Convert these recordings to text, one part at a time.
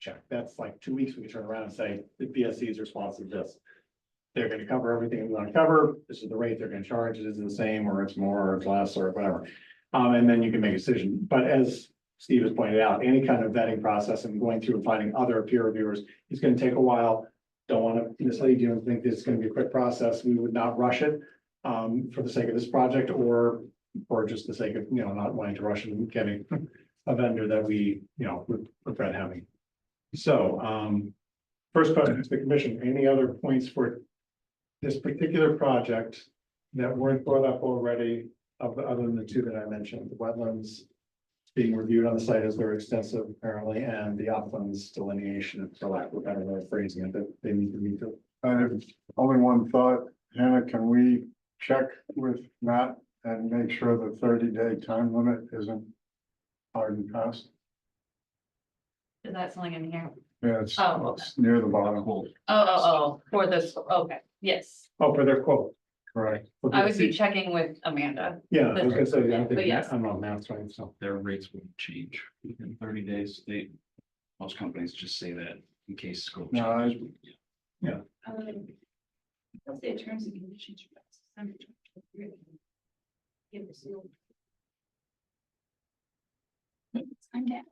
check. That's like 2 weeks, we can turn around and say, the BSC is responsive to this. They're gonna cover everything we want to cover, this is the rate they're gonna charge, it is the same, or it's more, or it's less, or whatever. And then you can make a decision, but as Steve has pointed out, any kind of vetting process and going through and finding other peer reviewers is gonna take a while. Don't want to mislead you and think this is gonna be a quick process, we would not rush it, for the sake of this project, or just the sake of, not wanting to rush and getting a vendor that we, would regret having. So, first question to the commission, any other points for this particular project that weren't brought up already, other than the two that I mentioned, the wetlands being reviewed on the site as they're extensive apparently, and the uplands delineation, for lack of a better way of phrasing it, that they need to meet the. I have only one thought, Hannah, can we check with Matt and make sure the 30-day time limit isn't hard and fast? Is that something in here? Yeah, it's, Oh, it's near the bottom. For this, okay, yes. Oh, for their quote. Right. I would be checking with Amanda. Yeah, I was gonna say, I But think, yes. I'm on Matt's right, so. Their rates won't change within 30 days. Most companies just say that in case scope No, I- changes. What's the terms and conditions? I'm down.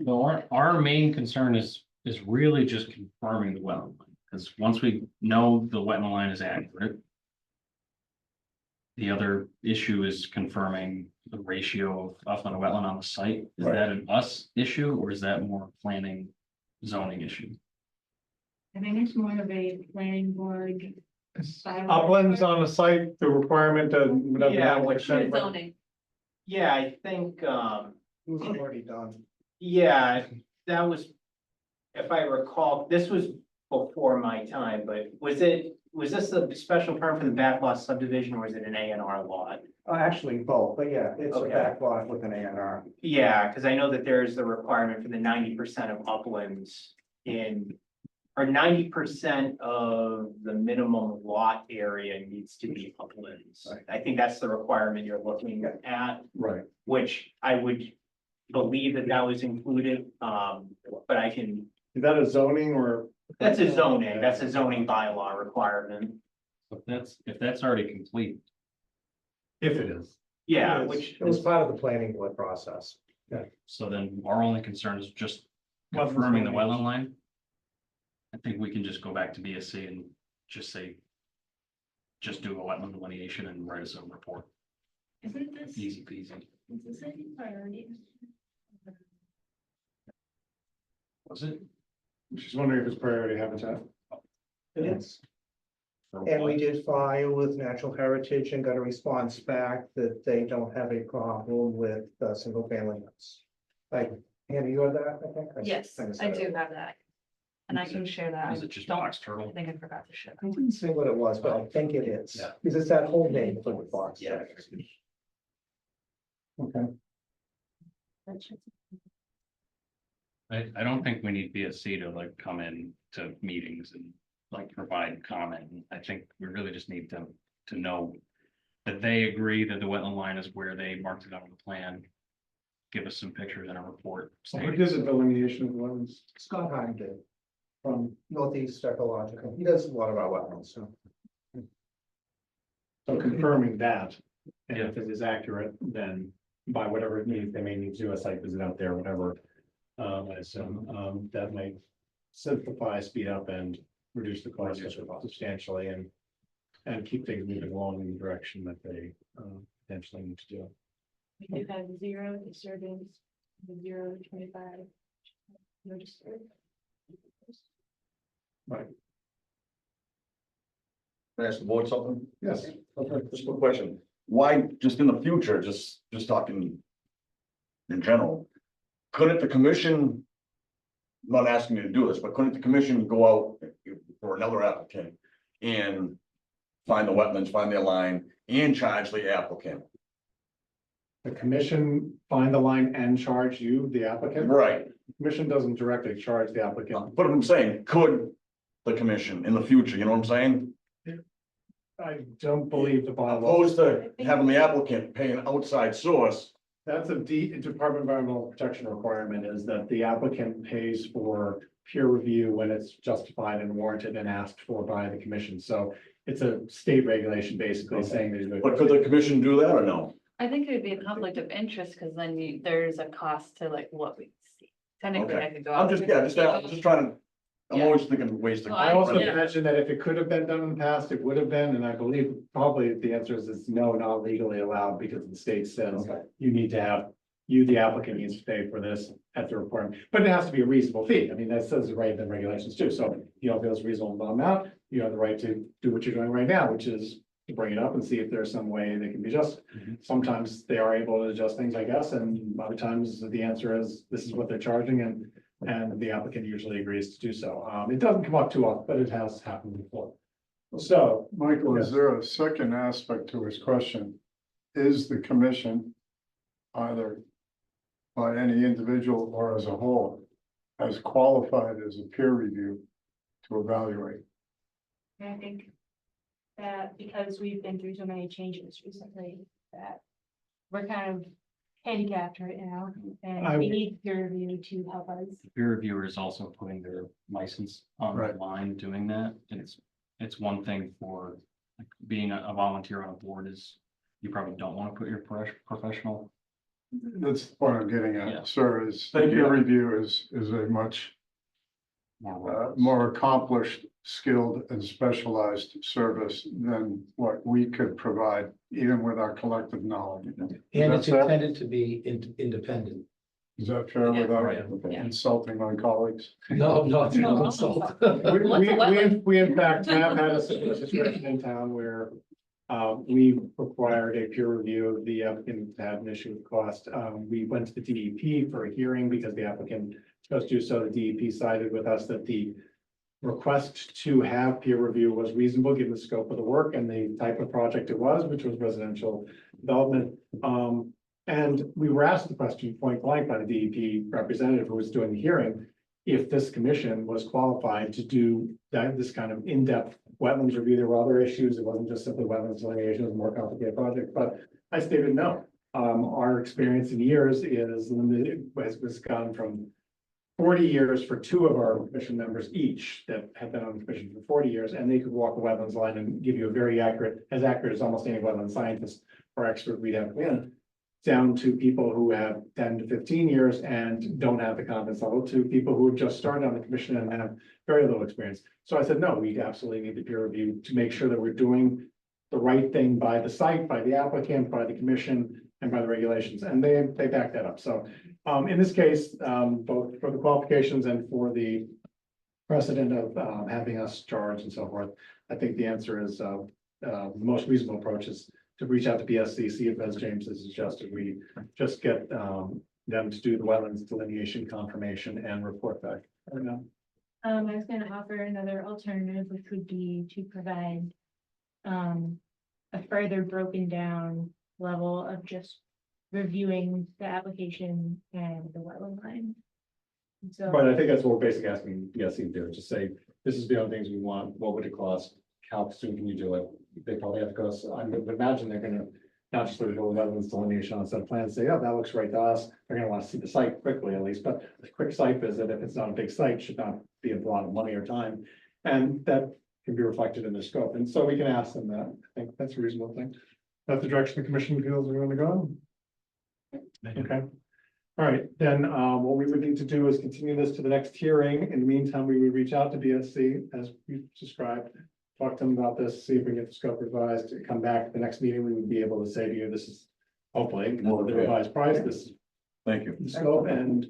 So our main concern is really just confirming the wetland line, because once we know the wetland line is accurate. The other issue is confirming the ratio of upland and wetland on the site. Is Right. that an us issue, or is that more planning zoning issue? I think it's more of a planning board. Uplands on the site, the requirement of. whatever, Yeah, which- Zoning. Yeah, I think, Who's already done. yeah, that was, if I recall, this was before my time, but was this a special permit for the backlot subdivision, or was it an A and R lot? Actually, both, but yeah, it's a Okay. back lot with an A and R. Yeah, because I know that there's the requirement for the 90% of uplands or 90% of the minimum lot area needs to be uplands. Right. I think that's the requirement you're looking at, Right. which I would believe that was included, but I can. Is that a zoning or? That's a zoning bylaw requirement. If that's already complete, If it is. Yeah, It was- which, It was part of the planning board process. so then our only concern is just Wetlands confirming the delineation. wetland line. I think we can just go back to BSC and just say. Just do a wetland delineation and write us a report, Isn't this, easy peasy. is this a priority? Was it? She's wondering if it's priority habitat. Yes. For And we what? did file with Natural Heritage and got a response back that they don't have a problem with single family homes. Like, Hannah, you have that, I think? Yes, think I so. do have that. And I can share that. Is it just Don't- box I turtle? think I forgot to share. I didn't say what it was, but I think it is, Yeah. because it's that whole name for the box. Yeah. Okay. I don't think we need BSC to like come in to meetings and like provide comment. I think we really just need them to know that they agree that the wetland line is where they marked it on the plan. Give us some pictures and a report. So who does the delineation of wetlands? Scott Hine did, from Northeast Ecological. He does a lot of our wetlands, so. So confirming that, and if it is accurate, then by whatever it means, they may need to do a site visit out there, whatever. I assume, that might simplify, speed up and reduce the cost substantially and keep things moving along in the direction that they, potentially need to do. We do have 0 disturbance, 0 to 25. No disturbance. Right. Can I ask the board something? Yes. Just a quick question. Why, just in the future, just talking in general, couldn't the commission, not asking you to do this, but couldn't the commission go out for another applicant and find the wetlands, find their line, and charge the applicant? The commission find the line and charge you, the applicant? Right, Commission doesn't directly charge the applicant. but I'm saying, could the commission in the future, you know what I'm saying? I don't believe the bylaw. Opposed to having the applicant pay an outside source That's a Department of Environmental Protection requirement is that the applicant pays for peer review when it's justified and warranted and asked for by the commission. So it's a state regulation basically saying that. But could the commission do that or no? I think it would be a conflict of interest, because then there's a cost to like what we see. Technically, Okay. I could go. I'm out just, and- yeah, I'm just trying to, I'm Yeah. always thinking of ways to. Well, I also Yeah. imagine that if it could have been done in the past, it would have been, and I believe probably the answer is no, not legally allowed, because the state says Okay. you need to have, the applicant needs to pay for this at the requirement, but it has to be a reasonable fee. I mean, that says it right in the regulations too, so you don't feel it's reasonable amount, you have the right to do what you're doing right now, which is to bring it up and see if there's some way they can be adjusted. Mhm. Sometimes they are able to adjust things, I guess, and other times the answer is this is what they're charging, and the applicant usually agrees to do so. It doesn't come up too often, but it has happened before. So, Michael, is Yes. there a second aspect to his question? Is the commission either by any individual or as a whole as qualified as a peer review to evaluate? I think that because we've been through so many changes recently, that we're kind of handicapped right now, I and we would- need peer review to help us. The peer reviewer is also putting their license on the Right. line doing that. And it's one thing for like, being a volunteer on a board is you probably don't want to put your professional. That's the point I'm getting Yeah. at, sir, is Thank you. peer review is a much more accomplished, skilled and specialized service than what we could provide, even with our collective knowledge. And Is it's that fair? intended to be independent. Is that fair Yeah. without Right. insulting my colleagues? No, no, it's not insult. we in fact have had a situation in town where we required a peer review of the applicant had an issue with cost. We went to the DEP for a hearing because the applicant chose to do so. The DEP sided with us that the request to have peer review was reasonable, given the scope of the work and the type of project it was, which was residential development. And we were asked the question point blank by the DEP representative who was doing the hearing, if this commission was qualified to do this kind of in-depth wetlands review. There were other issues. It wasn't just simply wetlands delineation, it was a more complicated project, but I stated no. Our experience in years is limited, has gone from 40 years for two of our commission members each that have been on the commission for 40 years, and they could walk the wetlands line and give you a very accurate as almost any wetland scientist or expert we'd have in, down to people who have 10 to 15 years and don't have the confidence level, to people who have just started on the commission and have very little experience. So I said, no, we absolutely need the peer review to make sure that we're doing the right thing by the site, by the applicant, by the commission, and by the regulations, and they back that up. So in this case, both for the qualifications and for the precedent of having us charge and so forth, I think the answer is the most reasonable approach is to reach out to BSC, see if, as James has suggested, we just get them to do the wetlands delineation confirmation and report back. I don't know. I was gonna offer another alternative, which would be to provide a further broken down level of just reviewing the application and the wetland line. So. But I think that's what we're basically asking BSC to do, just say, this is the only things we want, what would it cost? How soon can you do it? They probably have to go, so I would imagine they're gonna not just sort of go wetlands delineation on a set of plans, say, oh, that looks right to us. They're gonna want to see the site quickly at least, but a quick site visit, if it's not a big site, should not be a lot of money or time. And that can be reflected in the scope. And so we can ask them that. I think that's a reasonable thing. That's the direction the commission feels we're going to go. Okay. All right, then what we would need to do is continue this to the next hearing. In the meantime, we would reach out to BSC as we described. Talk to them about this, see if we can get the scope revised, come back at the next meeting, we would be able to say to you, this is hopefully the revised price, this is Thank you. the scope, and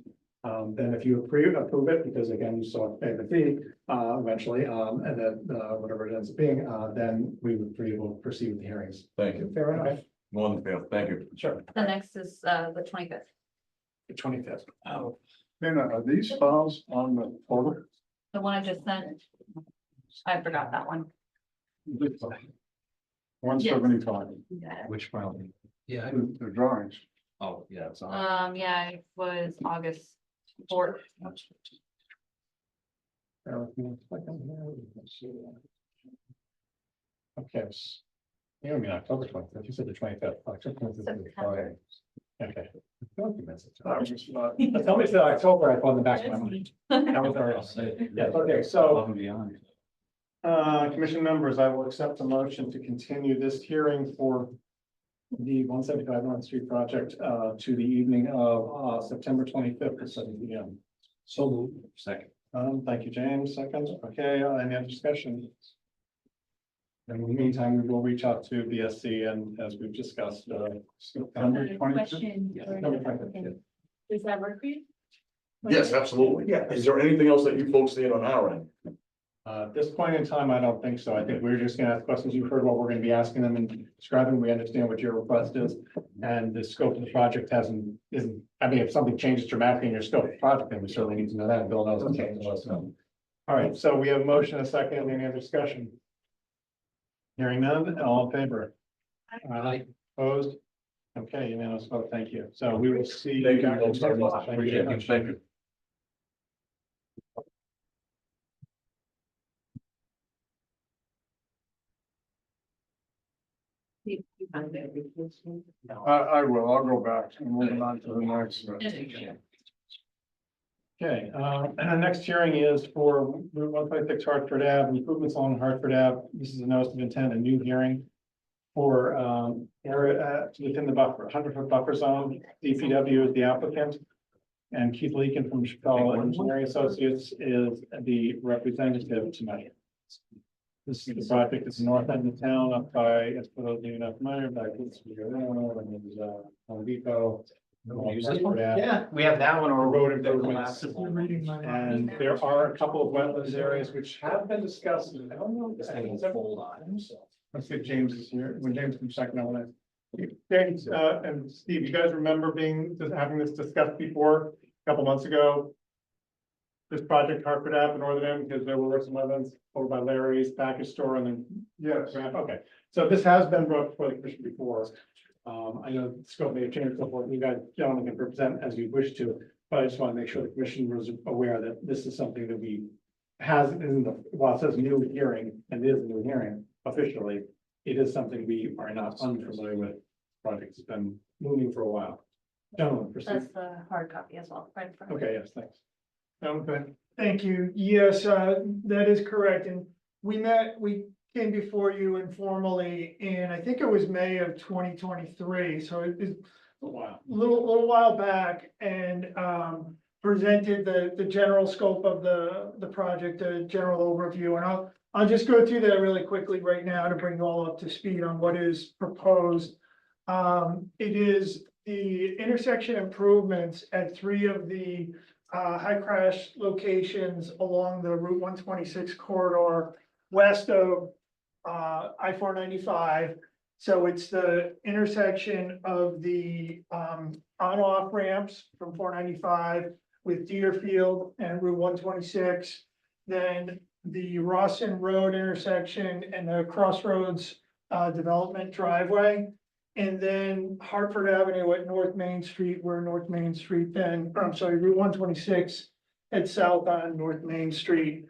then if you approve it, because again, you still have to pay the fee eventually, and then whatever it ends up being, then we would be able to proceed with the hearings. Thank you. Fair enough. More than fair. Thank you. Sure. The next is the 25th. The 25th. Oh, Dana, are these files on the folder? The one I just sent. I forgot that one. 175, which file? Yeah, the drawings. Oh, yeah, it's on. Yeah, it was August 4th. Okay. You don't mean October 25th, you said the 25th. October 25th is the Friday. Okay. I was just not- Somebody said October, I thought in the back of my mind. That was I'll already. say. Yeah, okay, so, Above and beyond. commission members, I will accept the motion to continue this hearing for the 175 North Street project, to the evening of, September 25th at 7 p.m. So moved. Second. Thank you, James. Second. Okay, any other discussion? In the meantime, we will reach out to BSC and as we've discussed, September 25th. Question. Yeah, for September the 25th, applicant. Does that work for you? Yes, absolutely. Yeah. Is there anything else that you folks need on our end? At this point in time, I don't think so. I think we're just gonna ask questions. You've heard what we're gonna be asking them and describing. We understand what your request is. And the scope of the project isn't, I mean, if something changes dramatically in your scope of the project, then we certainly need to know that. Bill knows. Okay, let us know. All right, so we have a motion, a second, any other discussion? Hearing none, all in favor? Aye. Opposed? Okay, unanimous vote, thank you. So we will see. Thank you back in folks very much. 6 months. Thank you Appreciate very it. much. Thank you. I will, I'll go back and move on to the next. Okay, and the next hearing is for Route 156 Hartford Ave, improvements on Hartford Ave. This is a notice of intent, a new hearing for area within the buffer, 100-foot buffer zone. DPW is the applicant. And Keith Leakin from Chicago Engineering Associates is the representative tonight. This is the project, it's the north end of town up by, it's for those of you not familiar, by Good's, and there's Home Depot. Hartford Ave. Yeah, we have that one or Road road improvements. And there are a couple of wetlands areas which have been discussed. I don't know. This thing will fold on, so. Let's see if James is here. When James comes second, I want to. James, and Steve, you guys remember having this discussed before, a couple months ago? This project Hartford Ave and Northern End, because there were some wetlands over by Larry's package store and then. Yes, Okay, so this has been brought before the commission before. I know the scope may have changed, so forth. You guys gentlemen can present as you wish to, but I just want to make sure the commission was aware that this is something that we while it says new hearing, and it is a new hearing officially, it is something we are not unfamiliar with. Project's been moving for a while. Gentlemen, proceed. That's the hard copy as well, right in front of you. Okay, yes, thanks. Okay. Thank you. Yes, that is correct. And we came before you informally in, I think it was May of 2023. So it is Wow. a little while back and presented the general scope of the project, a general overview. And I'll just go through that really quickly right now to bring you all up to speed on what is proposed. It is the intersection improvements at 3 of the high crash locations along the Route 126 corridor west of I-495. So it's the intersection of the on-off ramps from 495 with Deerfield and Route 126. Then the Rawson Road intersection and the Crossroads development driveway. And then Hartford Avenue at North Main Street, where North Main Street then, Route 126 heads south on North Main Street.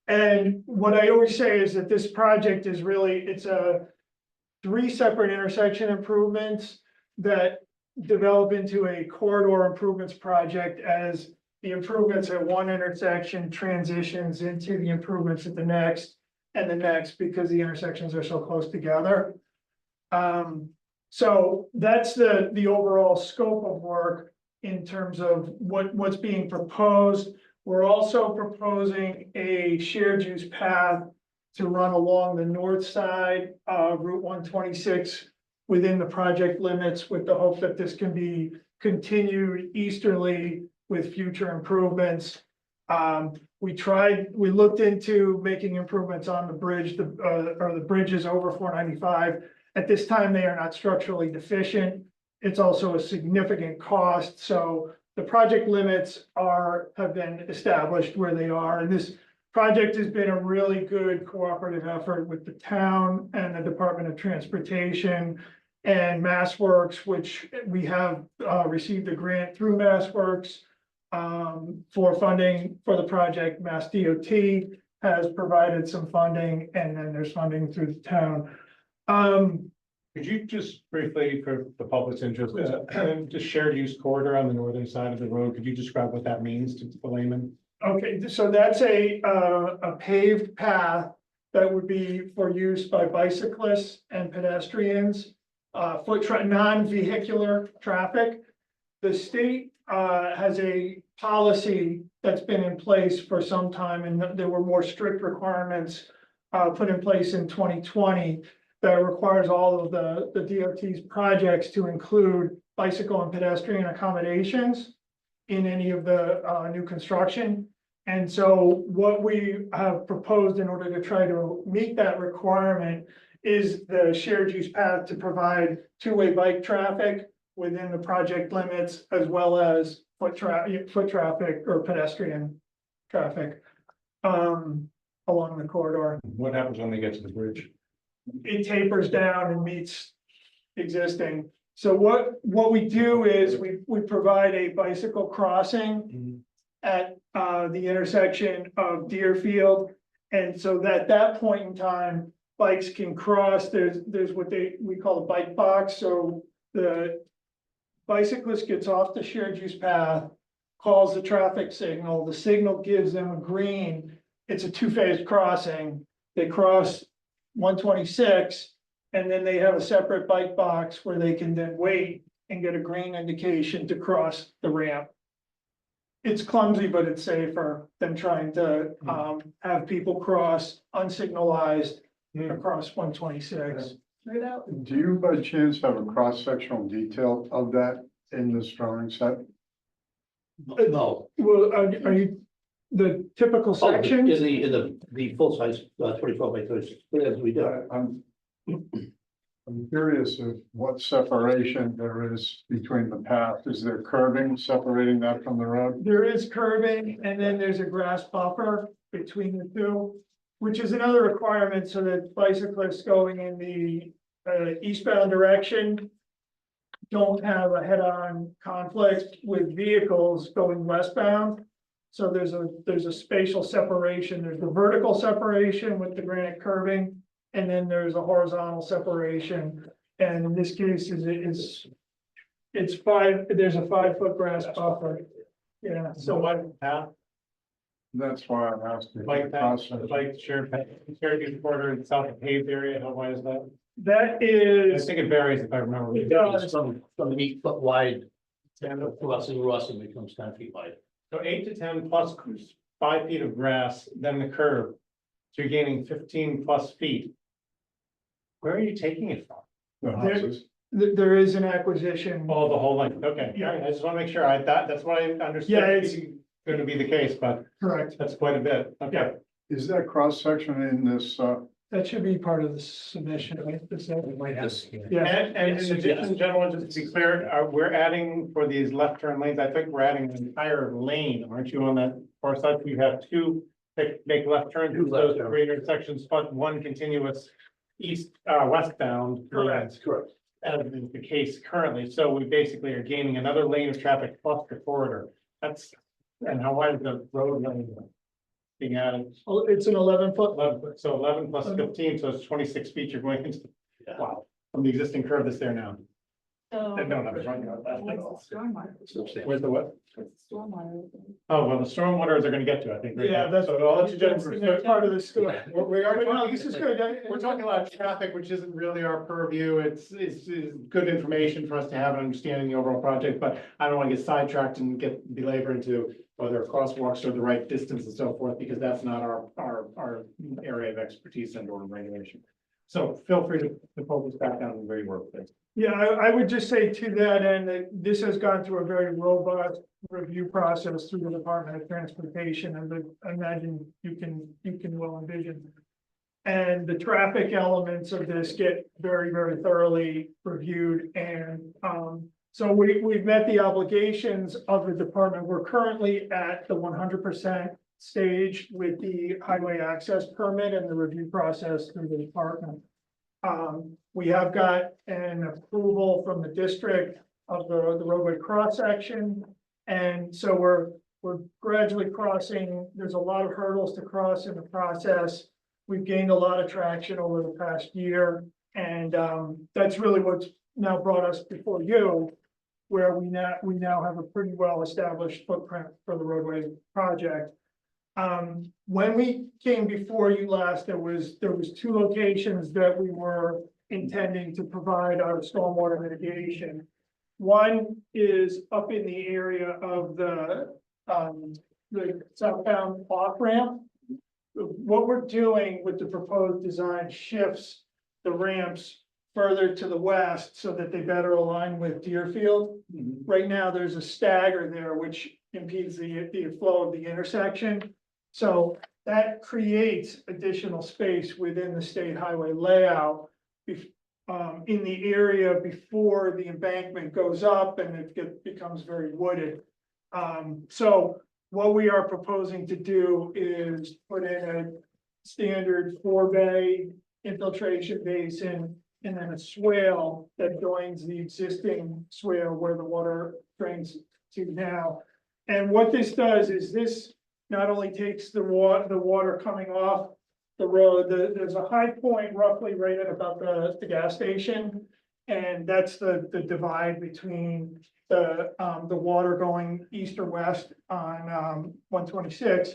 And what I always say is that this project is really, it's a 3 separate intersection improvements that develop into a corridor improvements project as the improvements at one intersection transitions into the improvements at the next and the next because the intersections are so close together. So that's the overall scope of work in terms of what's being proposed. We're also proposing a shared use path to run along the north side of Route 126 within the project limits with the hope that this can be continued easterly with future improvements. We looked into making improvements on the bridge, or the bridges over 495. At this time, they are not structurally deficient. It's also a significant cost, so the project limits have been established where they are, and this project has been a really good cooperative effort with the town and the Department of Transportation and MassWorks, which we have received a grant through MassWorks for funding for the project. Mass DOT has provided some funding, and then there's funding through the town. Could you just briefly, for the public's interest, just shared use corridor on the northern side of the road, could you describe what that means to the layman? Okay, so that's a paved path that would be for use by bicyclists and pedestrians, non-vehicular traffic. The state, has a policy that's been in place for some time, and there were more strict requirements put in place in 2020 that requires all of the DOT's projects to include bicycle and pedestrian accommodations in any of the new construction. And so what we have proposed in order to try to meet that requirement is the shared use path to provide two-way bike traffic within the project limits, as well as foot traffic or pedestrian traffic along the corridor. What happens when they get to the bridge? It tapers down and meets existing. So what we do is we provide a bicycle crossing at the intersection of Deerfield. And so that point in time, bikes can cross. There's what we call a bike box. So the bicyclist gets off the shared use path, calls the traffic signal. The signal gives them a green. It's a two-phase crossing. They cross 126, and then they have a separate bike box where they can then wait and get a green indication to cross the ramp. It's clumsy, but it's safer than trying to have people cross unsignalized across 126. Do you by chance have a cross-sectional detail of that in this drawing set? No. Well, are you, the typical Oh, sections? in the full size, 24 by 36, as we do. I'm curious of what separation there is between the path. Is there curbing separating that from the road? There is curbing, and then there's a grass buffer between the two, which is another requirement so that bicyclists going in the eastbound direction don't have a head-on conflict with vehicles going westbound. So there's a spatial separation. There's the vertical separation with the granite curbing, and then there's a horizontal separation. And in this case, there's a 5-foot grass buffer. Yeah, So so what path, That's why I'm asking. bike path, the bike shared use corridor in south of paved area, how wide is that? that I is, think it varies if I remember. It does. It's from an 8 foot wide, to us in Ruston becomes 10 feet wide. So 8 to 10 plus 5 feet of grass, then the curb. So you're gaining 15 plus feet. Where are you taking it from? The houses. there is an acquisition. Oh, the whole length, okay, yeah, I just wanna make sure, that's what I understood. Yeah, it's- Gonna be the case, but Correct. that's quite a bit, okay. Is that cross-section in this, That should be part of the submission, right? Is that- Yeah, And in addition, gentlemen, just to be clear, we're adding for these left turn lanes, I think we're adding an entire lane, aren't you, on that far side? We have two that make left turns, Two left those turns. three intersections, but one continuous westbound. Correct. As is the case currently, so we basically are gaining another lane of traffic plus the corridor. And how wide is the road lane being added? oh, it's an 11-foot. 11, so 11 plus 15, so it's 26 feet you're going into. Wow, from the existing curve that's there now. So. No, I was wrong about that. Where's the what? Stormwater. Oh, well, the stormwaters are gonna get to, I think. right Yeah, now. that's, So I'll let you gentlemen. that's part of the story. We are, Well, this is good. we're talking about traffic, which isn't really our purview. It's good information for us to have an understanding of the overall project, but I don't want to get sidetracked and get belabor into whether crosswalks are the right distance and so forth, because that's not our area of expertise and or regulation. So feel free to focus back on where you were, please. Yeah, I would just say to that end that this has gone through a very robust review process through the Department of Transportation, and I imagine you can well envision. And the traffic elements of this get very, very thoroughly reviewed, and so we've met the obligations of the department. We're currently at the 100% stage with the highway access permit and the review process through the department. We have got an approval from the district of the roadway cross section. And so we're gradually crossing. There's a lot of hurdles to cross in the process. We've gained a lot of traction over the past year, And, that's really what's now brought us before you, where we now have a pretty well-established footprint for the roadway project. When we came before you last, there was two locations that we were intending to provide our stormwater mitigation. One is up in the area of the southbound off ramp. What we're doing with the proposed design shifts the ramps further to the west so that they better align with Deerfield. Right now, there's a stagger there which impedes the flow of the intersection. So that creates additional space within the state highway layout. In the area before the embankment goes up and becomes very wooded. So what we are proposing to do is put in a standard 4-bay infiltration basin and then a swale that joins the existing swale where the water drains to now. And what this does is this not only takes the water coming off the road, there's a high point roughly right at about the gas station. And that's the divide between the water going east or west on 126.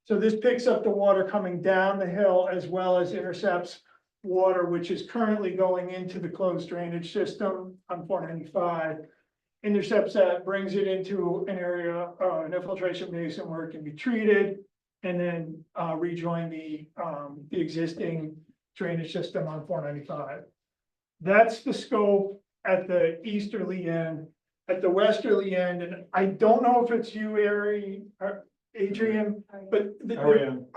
So this picks up the water coming down the hill as well as intercepts water, which is currently going into the closed drainage system on 495. Intercepts that, brings it into an area, an infiltration basin where it can be treated. And then rejoin the existing drainage system on 495. That's the scope at the easterly end. At the westerly end, and I don't know if it's you, Adrian, but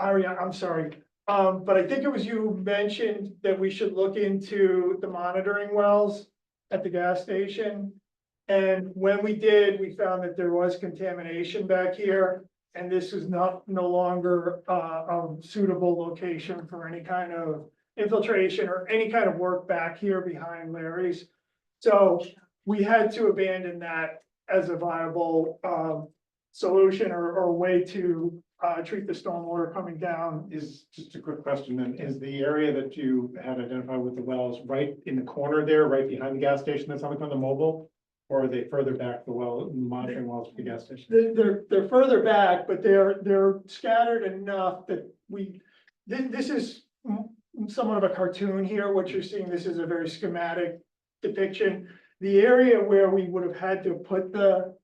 Aria, I'm sorry. But I think it was you who mentioned that we should look into the monitoring wells at the gas station. And when we did, we found that there was contamination back here. And this is no longer a suitable location for any kind of infiltration or any kind of work back here behind Larry's. So we had to abandon that as a viable solution or way to treat the stormwater coming down. Is just a quick question then, is the area that you had identified with the wells right in the corner there, right behind the gas station that's on the mobile? Or are they further back the monitoring wells for the gas station? They're further back, but they're scattered enough that this is somewhat of a cartoon here. What you're seeing, this is a very schematic depiction. The area where we would have had to put the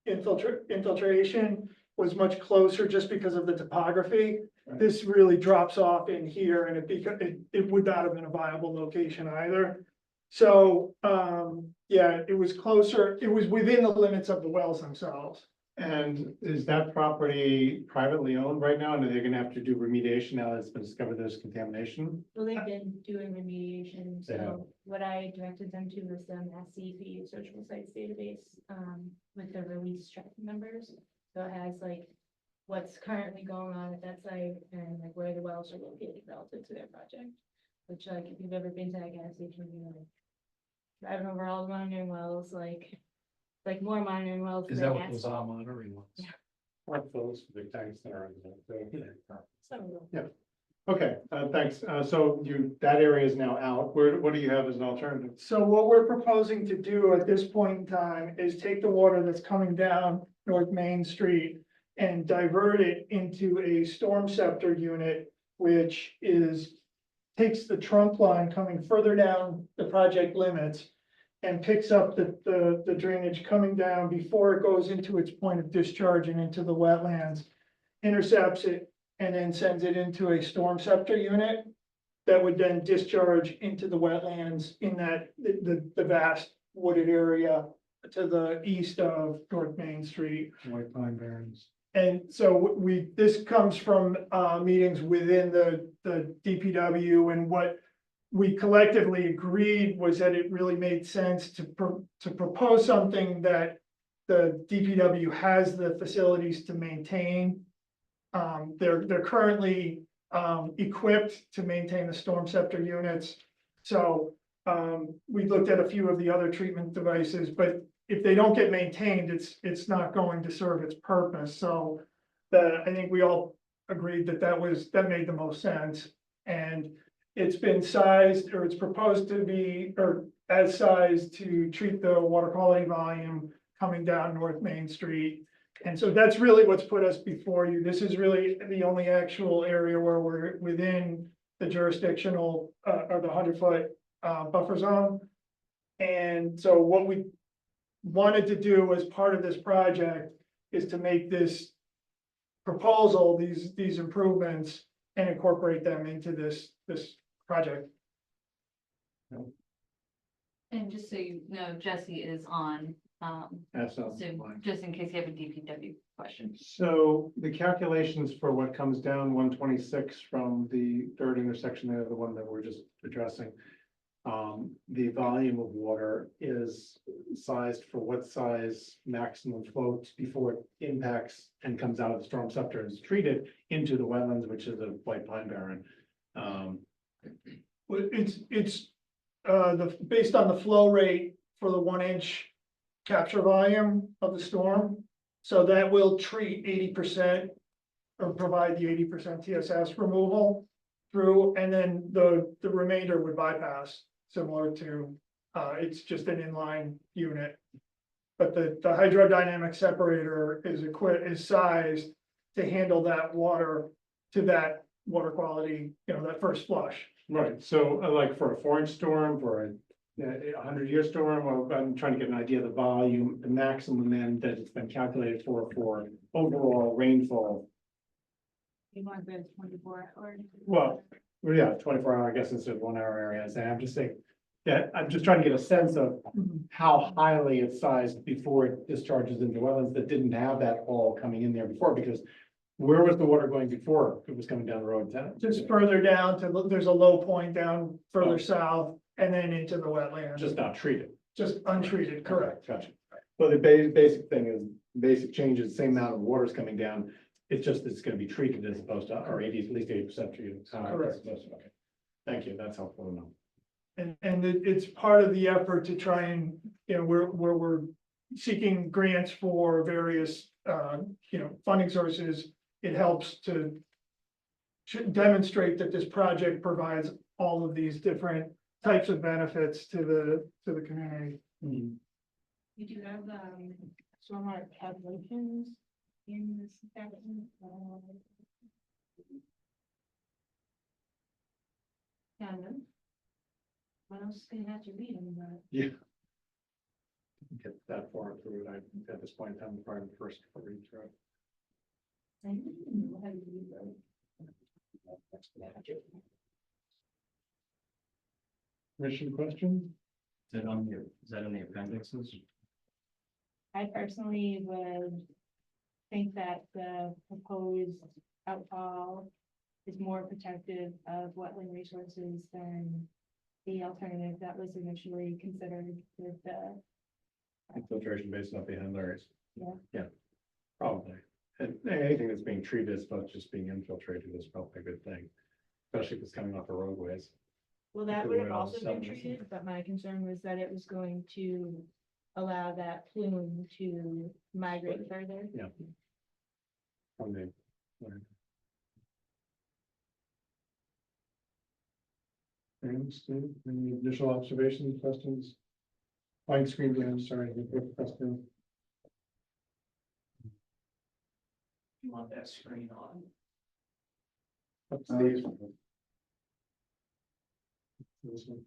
infiltration was much closer just because of the topography. Right. This really drops off in here and it would not have been a viable location either. So, yeah, it was closer, it was within the limits of the wells themselves. And is that property privately owned right now? And are they gonna have to do remediation now that it's been discovered there's contamination? Well, they've been doing remediation, They have. so what I directed them to was the SCP Searchable Sites database, with the release tracking numbers. So it has like what's currently going on at that site and like where the wells are located relative to their project. Which like, if you've ever been to that gas station, you know, driving over all the monitoring wells, like more monitoring wells. Is than that what gas. those are monitoring ones? Yeah. Like those big tanks that are in there. Some of them. Okay, thanks. So that area is now out. What do you have as an alternative? So what we're proposing to do at this point in time is take the water that's coming down North Main Street and divert it into a storm scepter unit, which takes the trunk line coming further down the project limits and picks up the drainage coming down before it goes into its point of discharge and into the wetlands, intercepts it, and then sends it into a storm scepter unit that would then discharge into the wetlands in the vast wooded area to the east of North Main Street. White Pine Barrens. And so this comes from meetings within the DPW, and what we collectively agreed was that it really made sense to propose something that the DPW has the facilities to maintain. They're currently equipped to maintain the storm scepter units. So we looked at a few of the other treatment devices, but if they don't get maintained, it's not going to serve its purpose. So I think we all agreed that made the most sense. And it's been sized, or it's proposed to be, or as sized to treat the water quality volume coming down North Main Street. And so that's really what's put us before you. This is really the only actual area where we're within the jurisdictional, or the 100-foot buffer zone. And so what we wanted to do as part of this project is to make this proposal, these improvements, and incorporate them into this project. And just so you know, Jesse is on, That's not Zoom, fine. just in case you have a DPW question. So the calculations for what comes down 126 from the third intersection there, the one that we're just addressing. The volume of water is sized for what size maximum flow before it impacts and comes out of the storm scepter and is treated into the wetlands, which is a white pine barren. Well, it's, based on the flow rate for the 1-inch capture volume of the storm. So that will treat 80% or provide the 80% TSS removal through, and then the remainder would bypass, similar to, it's just an inline unit. But the hydrodynamic separator is sized to handle that water to that water quality, that first flush. Right, so like for a 4-inch storm, for a 100-year storm, I'm trying to get an idea of the volume, the maximum then that it's been calculated for overall rainfall. You want the 24 hour? Well, yeah, 24-hour, I guess, instead of 1-hour areas, and I'm just saying, that, I'm just trying to get a sense of how highly it's sized before it discharges into wetlands that didn't have that all coming in there before, because where was the water going before it was coming down the road? Just further down to, there's a low point down further south and then into the wetland. Just not treated. Just untreated, correct. Gotcha. Well, the basic thing is, basic change is the same amount of water is coming down. It's just, it's gonna be treated as opposed to, or 80, at least 80% treated. Correct. Okay. Thank you, that's helpful to know. And it's part of the effort to try and, where we're seeking grants for various, funding sources. It helps to demonstrate that this project provides all of these different types of benefits to the community. You do have, stormwater calculations in this section. Kind of. What else is gonna have to read them, but. Yeah. Get that far through it, at this point in time, probably the first read through it. I didn't know how to read them. Commission question? Is that in the appendixes? I personally would think that the proposed outfall is more protective of wetland resources than the alternative that was initially considered with the. Infiltration based off the inland areas. Yeah. Yeah, probably. And anything that's being treated as opposed to just being infiltrated is probably a good thing, especially if it's coming off the roadways. Well, that Because would we're have all also been sediments. treated, but my concern was that it was going to allow that plume to migrate further. Yeah. From the- And Steve, any additional observations, questions? Fine screen, I'm sorry, quick question. You want that screen on? Up to Steve. This one.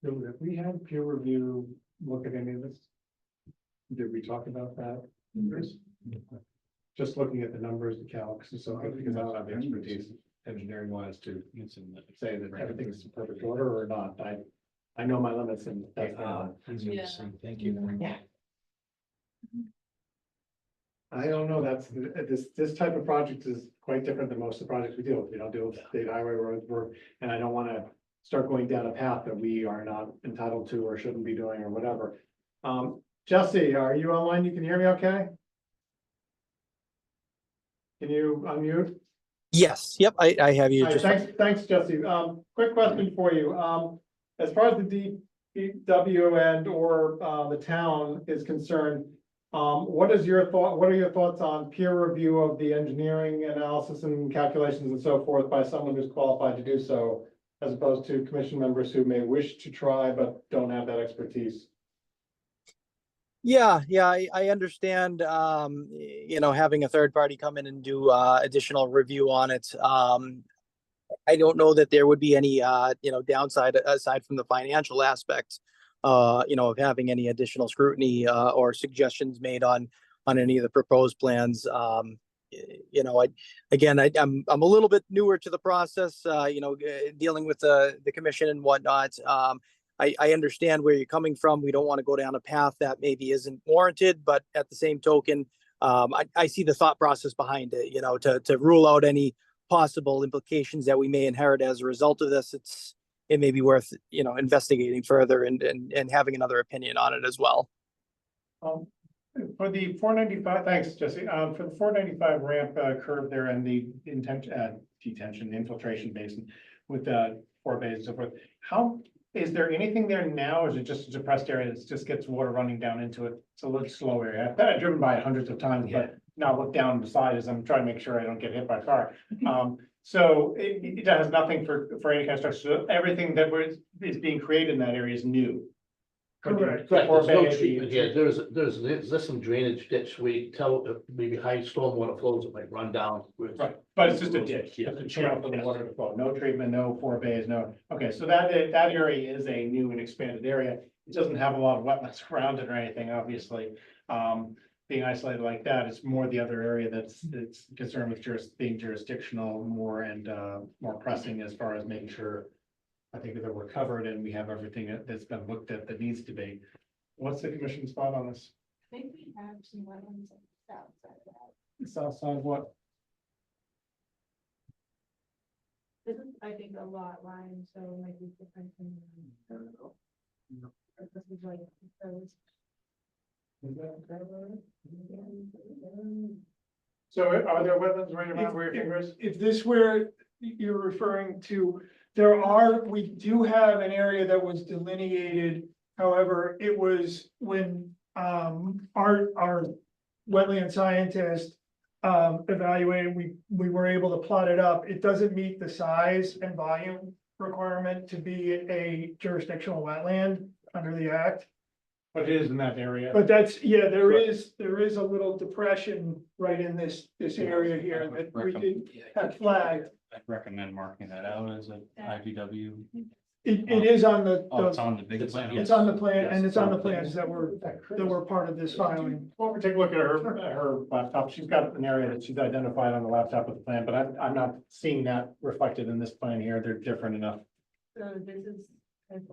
So if we had peer review look at any of this? Did we talk about that? Just looking at the numbers, the calcs and so forth, because I don't have the expertise engineering wise to say that everything's in perfect order or not. I know my limits and that's. Yeah. Thank you. Yeah. I don't know, that's, this type of project is quite different than most of the projects we deal with. We don't deal with state highway roads work, and I don't wanna start going down a path that we are not entitled to or shouldn't be doing or whatever. Jesse, are you online? You can hear me okay? Can you unmute? Yes, yep, I have you. All right, Just thanks, Jesse. Quick question for you. As far as the DPW and or the town is concerned, What is your thought, what are your thoughts on peer review of the engineering analysis and calculations and so forth by someone who's qualified to do so? As opposed to commission members who may wish to try but don't have that expertise? Yeah, I understand, having a third party come in and do, additional review on it. I don't know that there would be any, downside aside from the financial aspect, of having any additional scrutiny, or suggestions made on any of the proposed plans. I'm a little bit newer to the process, dealing with the commission and whatnot. I understand where you're coming from. We don't want to go down a path that maybe isn't warranted, but at the same token, I see the thought process behind it, to rule out any possible implications that we may inherit as a result of this. It may be worth, investigating further and having another opinion on it as well. For the 495, thanks, Jesse. For the 495 ramp curve there and the detention infiltration basin with the 4 bays and so forth, how, is there anything there now, or is it just a depressed area that just gets water running down into it? It's a little slow area. I've driven by it hundreds of times, but now look down beside as I'm trying to make sure I don't get hit by a car. So it has nothing for any kind of structure. So everything that is being created in that area is new. Correct. Right, Or there's no maybe- treatment here, there's some drainage ditch, we tell, maybe high stormwater flows that might run down. Right, but it's just a ditch, Yeah. just a channel for the water to flow, no treatment, no 4 bays, no, okay, so that area is a new and expanded area. It doesn't have a lot of wetlands around it or anything, obviously. Being isolated like that, it's more the other area that's concerned with being jurisdictional more and more pressing as far as making sure. I think that we're covered and we have everything that's been looked at that needs to be. What's the commission's thought on this? I think we have some wetlands on the south side of that. The south side, what? This is, I think, a lot line, so it might be different than. This is like, those. So are there wetlands right around where your finger is? If this where you're referring to, we do have an area that was delineated. However, it was when our wetland scientist evaluated, we were able to plot it up. It doesn't meet the size and volume requirement to be a jurisdictional wetland under the act. But it is in that area. But that's, yeah, there is a little depression right in this area here that we did have flagged. I'd recommend marking that out as an IVW. It is on the, Oh, it's on the big plan. it's on the plan, and it's on the plans that were part of this filing. Well, we take a look at her laptop. She's got an area that she's identified on the laptop with the plan, but I'm not seeing that reflected in this plan here. They're different enough. So this is, it's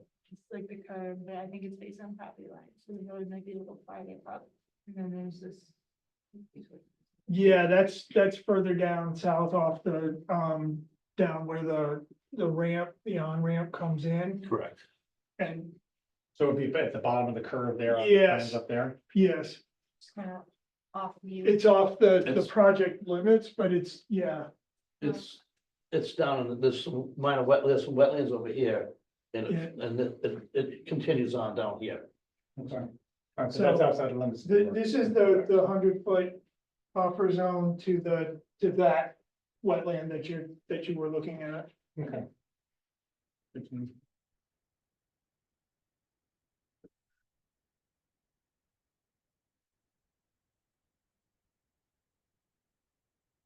like the curve, but I think it's based on property lines, so we always might be a little farther up. And then there's this. Yeah, that's further down south off the, down where the ramp, the on-ramp comes in, Correct. and So it'd be at the bottom of the curve there. on the Yes. plans Up there. yes, It's kind of off view. it's off the It's- project limits, but it's, yeah. It's down in this minor there's some wetlands over here, and Yeah. it continues on down here. Okay. All right, so So that's outside the limits. This is the 100-foot buffer zone to that wetland that you were looking at. Okay. Good to know.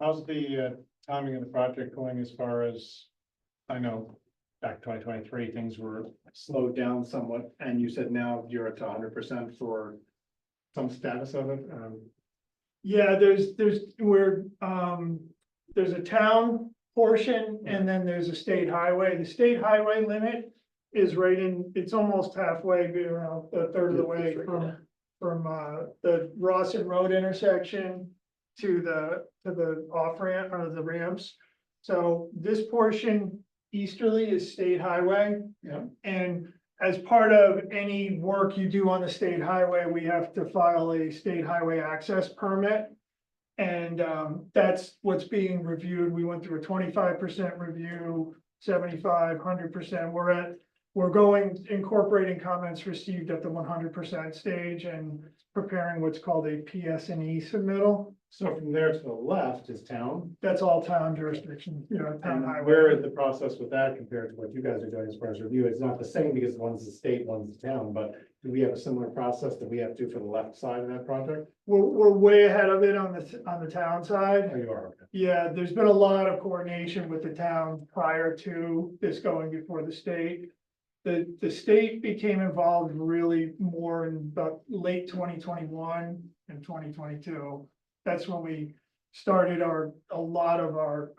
How's the timing of the project going as far as, I know, back 2023, things were slowed down somewhat, and you said now you're at 100% for some status of it? Yeah, there's a town portion and then there's a state highway. The state highway limit is right in, it's almost halfway, around a third of the way from the Rawson Road intersection to the off ramp or the ramps. So this portion easterly is state highway. Yeah. And as part of any work you do on the state highway, we have to file a state highway access permit. And that's what's being reviewed. We went through a 25% review, 75, 100%. We're we're incorporating comments received at the 100% stage and preparing what's called a PSNE submittal. So from there to the left is town. That's all town jurisdiction, town And highway. where is the process with that compared to what you guys are doing as far as review? It's not the same because one's the state, one's the town, but do we have a similar process that we have to do for the left side of that project? We're way ahead of it on the town side. Oh, you are, okay. Yeah, there's been a lot of coordination with the town prior to this going before the state. The state became involved really more in about late 2021 and 2022. That's when we started a lot of our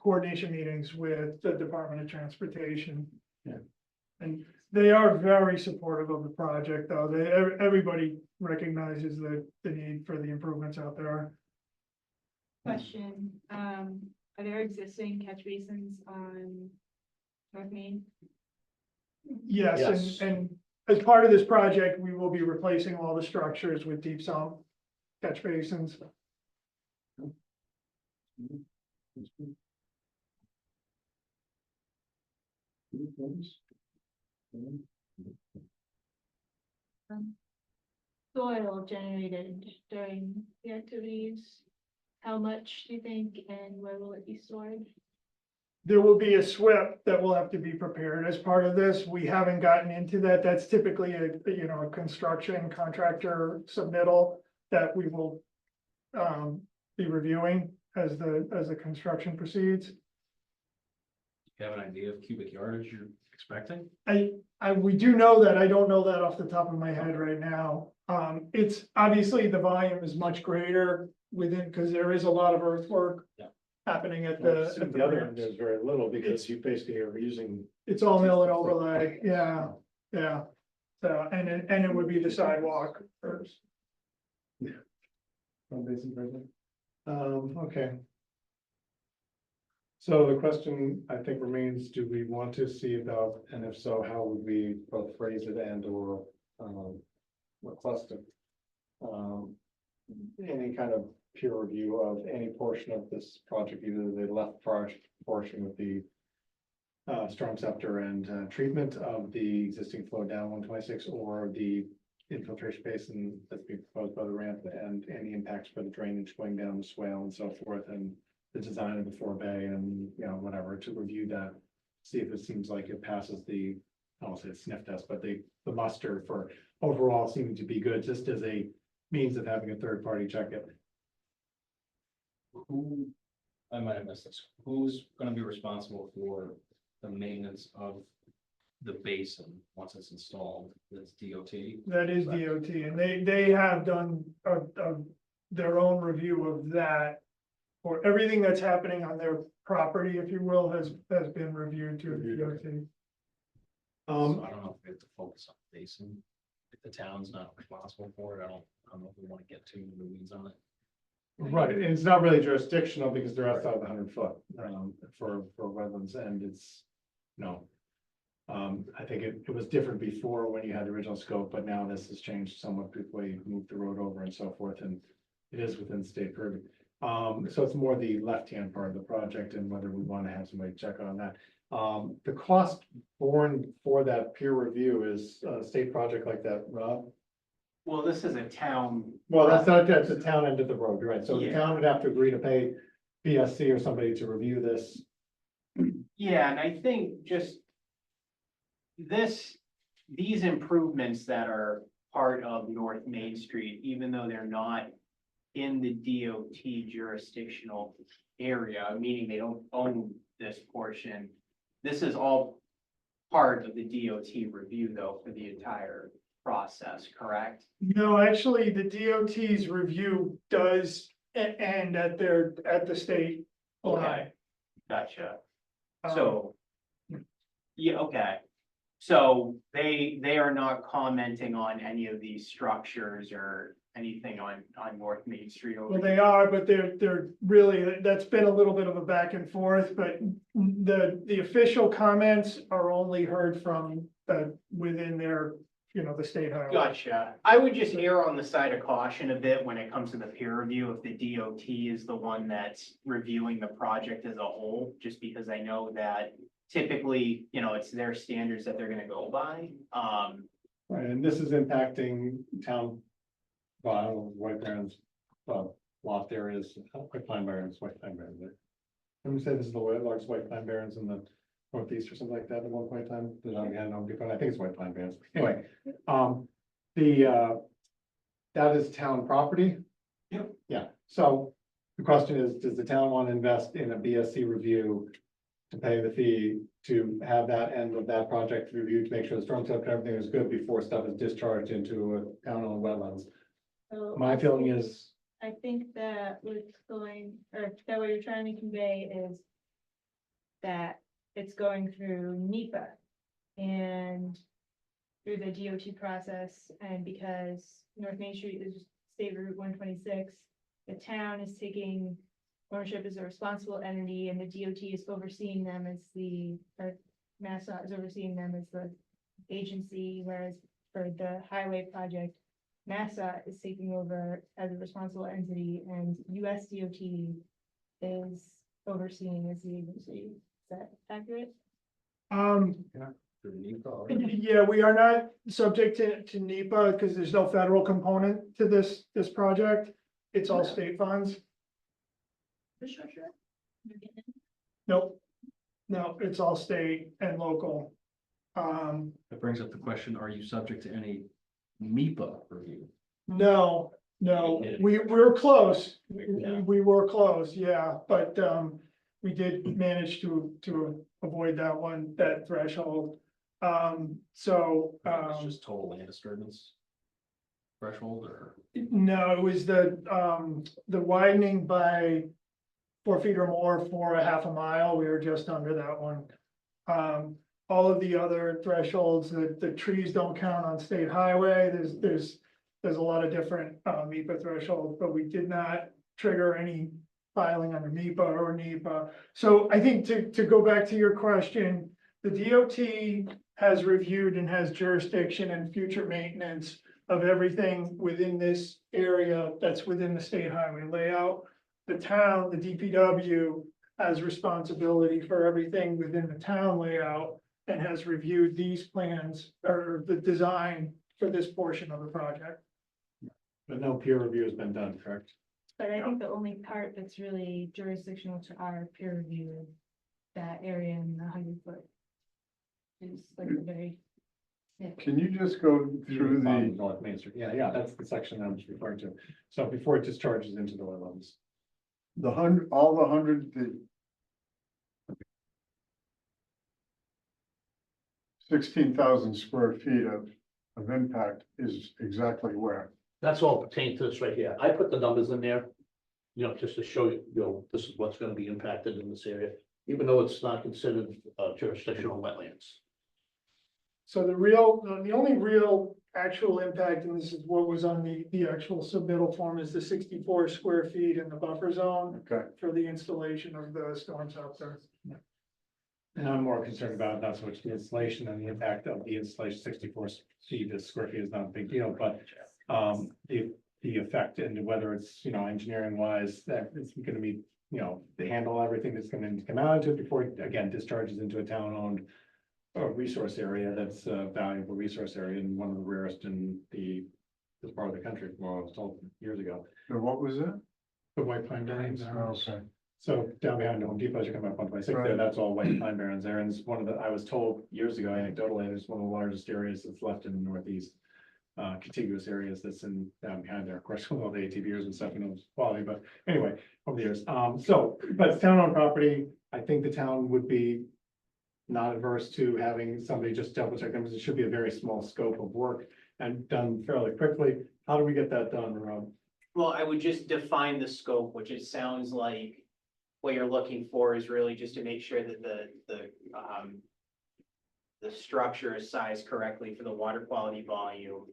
coordination meetings with the Department of Transportation. Yeah. And they are very supportive of the project, though. Everybody recognizes the need for the improvements out there. Question, are there existing catch basins on North Main? Yes, Yes. and as part of this project, we will be replacing all the structures with deep sump catch basins. Soil generated during the activities, how much do you think and where will it be stored? There will be a SWIP that will have to be prepared as part of this. We haven't gotten into that. That's typically a construction contractor submittal that we will be reviewing as the construction proceeds. You have an idea of cubic yardage you're expecting? We do know that. I don't know that off the top of my head right now. It's obviously the volume is much greater within, because there is a lot of earthwork Yeah. happening at The other end, ramps. there's very little because you basically are using. It's all mill and overlay, yeah, yeah. So, and it would be the sidewalk first. Okay. So the question, I think, remains, do we want to see about, and if so, how would we both phrase it and or request it? Any kind of peer review of any portion of this project, either the left portion with the storm scepter and treatment of the existing flow down 126, or the infiltration basin that's being proposed by the ramp, and any impacts for the drainage going down the swale and so forth, and the design of the forebay and, whatever, to review that, see if it seems like it passes the, I won't say it's sniff test, but the muster for overall seeming to be good, just as a means of having a third party check it. Who, I might have missed this, who's gonna be responsible for the maintenance of the basin once it's installed? That's DOT? That is DOT, and they have done their own review of that. Or everything that's happening on their property, if you will, has been reviewed to DOT. So I don't know if we have to focus on the basin. If the town's not responsible for it, I don't know if we wanna get too into the weeds on it. Right, and it's not really jurisdictional because they're outside the 100 foot, for wetlands, and it's, no. I think it was different before when you had the original scope, but now this has changed somewhat before you moved the road over and so forth, and it is within state purview. So it's more the left-hand part of the project and whether we want to have somebody check on that. The cost borne for that peer review is a state project like that, Rob? Well, this is a town. Well, that's the town end of the road, right? So the Yeah. town would have to agree to pay BSC or somebody to review this. Yeah, and I think just these improvements that are part of North Main Street, even though they're not in the DOT jurisdictional area, meaning they don't own this portion, this is all part of the DOT review, though, for the entire process, correct? No, actually, the DOT's review does end at the state line. Okay, gotcha. Um, So, yeah, okay. So they are not commenting on any of these structures or anything on North Main Street over Well, they here? are, but they're really, that's been a little bit of a back and forth, but the official comments are only heard from within their, the state highway. Gotcha. I would just err on the side of caution a bit when it comes to the peer review, if the DOT is the one that's reviewing the project as a whole, just because I know that typically, it's their standards that they're gonna go by. Right, and this is impacting town. Well, I don't know, White Barrens, loft areas, White Pine Barrens, White Pine Barrens. Let me say this is the largest White Pine Barrens in the northeast or something like that at one point in time. I think it's White Pine Barrens. Anyway, that is town property. Yep. Yeah, so the question is, does the town want to invest in a BSC review to pay the fee to have that end of that project reviewed to make sure the storm sewer and everything is good before stuff is discharged into a town-owned wetlands? So My feeling is, I think that what's going, or that what you're trying to convey is that it's going through NEPA and through the DOT process, and because North Main Street is State Route 126, the town is taking ownership as a responsible entity, and the DOT is overseeing them as or MassDOT is overseeing them as the agency, whereas for the highway project, MassDOT is taking over as a responsible entity, and US DOT is overseeing as the agency. Is that accurate? Yeah, we are not subject to NEPA because there's no federal component to this project. It's all state funds. Infrastructure? Nope. No, it's all state and local. That brings up the question, are you subject to any MEPA review? No, Yeah. we're close. Yeah. We were close, yeah, but, we did manage to avoid that threshold. So, It's just total land disturbance threshold or? no, it was the widening by 4 feet or more for a half a mile. We were just under that one. All of the other thresholds, the trees don't count on state highway. There's a lot of different MEPA thresholds, but we did not trigger any filing under MEPA or NEPA. So I think to go back to your question, the DOT has reviewed and has jurisdiction and future maintenance of everything within this area that's within the state highway layout. The town, the DPW, has responsibility for everything within the town layout and has reviewed these plans or the design for this portion of the project. but no peer review has been done, correct? But I think the only part that's really jurisdictional to our peer review is that area in the 100-foot. Is like a very. Can you just go through the, North Main Street, yeah, that's the section I'm referring to. So before it discharges into the wetlands. all the 100, the 16,000 square feet of impact is exactly where? That's all pertained to this right here. I put the numbers in there, just to show you, this is what's gonna be impacted in this area, even though it's not considered jurisdictional wetlands. So the only real actual impact, and this is what was on the actual submittal form, is the 64 square feet in the buffer zone Okay, for the installation of the storm shelter. And I'm more concerned about not so much the installation and the impact of the installation. 64 feet, the square feet is not a big deal, but the effect and whether it's, engineering wise, that it's gonna be, to handle everything that's gonna come out into it before it again discharges into a town-owned resource area that's a valuable resource area and one of the rarest in this part of the country, from what I was told years ago. so what was it? The White Pine Barrens. Okay, So down behind Home Depot, as you come up 126 there, Right. that's all White Pine Barrens there, and it's one of the, I was told years ago anecdotally, it's one of the largest areas that's left in the Northeast. Contiguous areas that's in down behind there, of course, with all the ATVs and stuff, and it's quality, but anyway, over the years. But it's town-owned property. I think the town would be not adverse to having somebody just double check them, because it should be a very small scope of work and done fairly quickly. How do we get that done, Rob? Well, I would just define the scope, which it sounds like what you're looking for is really just to make sure that the structure is sized correctly for the water quality volume.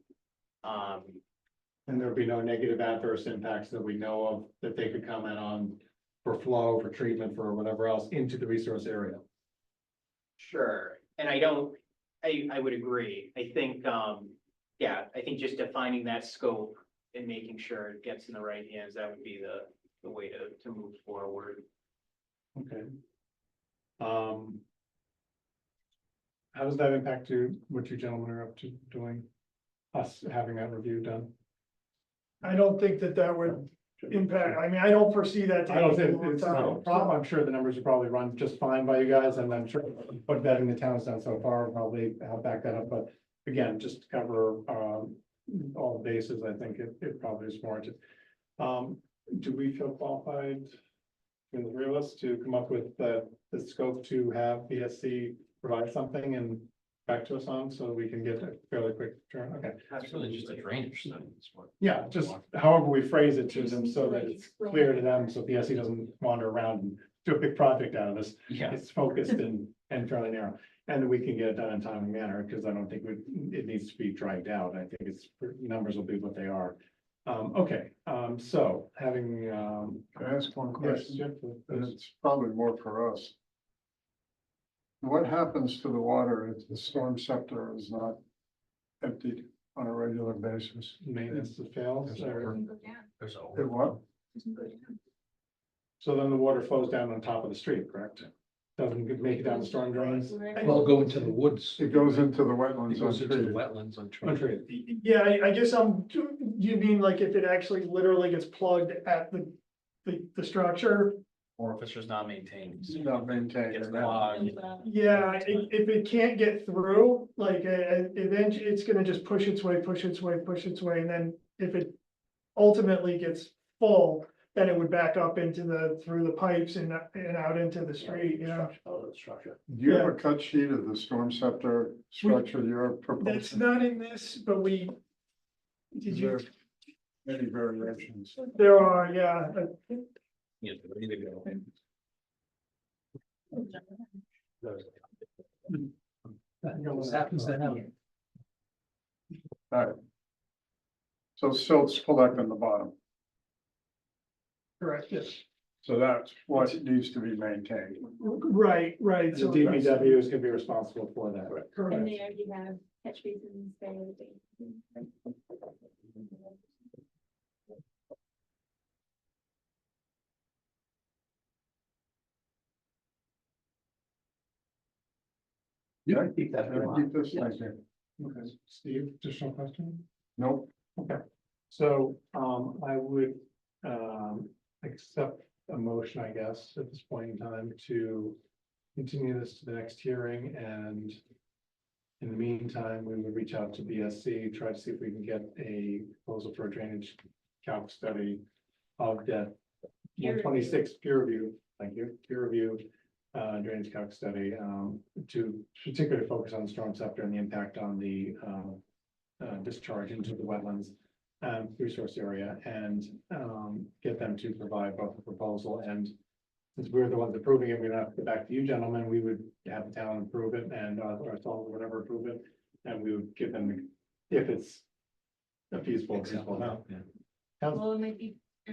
And there would be no negative adverse impacts that we know of that they could comment on for flow, for treatment, for whatever else into the resource area. Sure, and I would agree. I think, I think just defining that scope and making sure it gets in the right hands, that would be the way to move forward. Okay. How does that impact you, what you gentlemen are up to doing? Us having that review done? I don't think that would impact, I mean, I don't foresee that. I don't taking think a long it's a time. problem. I'm sure the numbers will probably run just fine by you guys, and I'm sure what vetting the town's done so far will probably help back that up, but again, just to cover, all the bases, I think it probably is warranted. Do we feel qualified, in the three of us, to come up with the scope to have BSC provide something and back to us on, so we can get a fairly quick turn? Okay. That's really just a drainage study. is what- Yeah, just however we phrase it to them so that it's clear to them, so PSC doesn't wander around and do a big project out of this. Yeah, It's focused and fairly narrow, and we can get it done in a timely manner, because I don't think it needs to be dragged out. I think numbers will be what they are. Okay, so having, Can I ask one yes, question? Jeff, And it's probably more for us. What happens to the water if the storm scepter is not emptied on a regular basis? maintenance that fails, or, there's a. It what? so then the water flows down on top of the street, correct? Doesn't make it down the storm drains? Well, go into the woods. It goes into the It wetlands goes into the untreated. wetlands on trees. Untreated. Yeah, I guess you mean like if it actually literally gets plugged at the structure? Or if it's just not maintained. It's not maintained. Gets and that- clogged. Yeah, if it can't get through, like, eventually it's gonna just push its way, and then if it ultimately gets full, then it would back up through the pipes and out into the street, you know? Out of the structure. Do you have a cut sheet of the storm scepter structure you're That's proposing? not in this, but did Is you, there any variations? there are, yeah, Yeah, ready to go. What happens to him? Alright. So silts collect on the bottom, correct, yes. so that's what needs to be maintained. Right, The so. DPW is gonna be responsible for that. And Correct. they already have catch basins there. Yeah. Keep that. Can I keep this? Yeah. Thank you. Okay, Steve, additional question? Nope. Okay, so, I would, accept a motion, I guess, at this point in time to continue this to the next hearing, and in the meantime, we would reach out to BSC, try to see if we can get a proposal for a drainage calc study of that Peer one review. 26 peer review, thank you, peer review, drainage calc study, to particularly focus on the storm scepter and the impact on the, discharge into the wetlands resource area, and get them to provide both a proposal, and since we're the ones approving it, we don't have to go back to you gentlemen, we would have the town approve it and ourselves or whatever approve it, and we would give them, if it's a feasible amount. Sounds- Well, it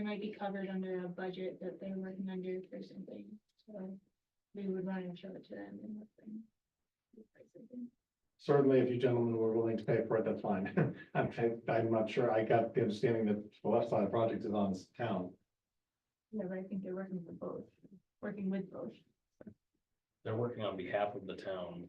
might be covered under a budget that they're working under for something, so we would run and show it to them and let them. Certainly, if you gentlemen were willing to pay for it, that's fine. I'm not sure, I got the understanding that the left side of the project is on town. Yeah, but I think they're working for both, working with both. They're working on behalf of the town.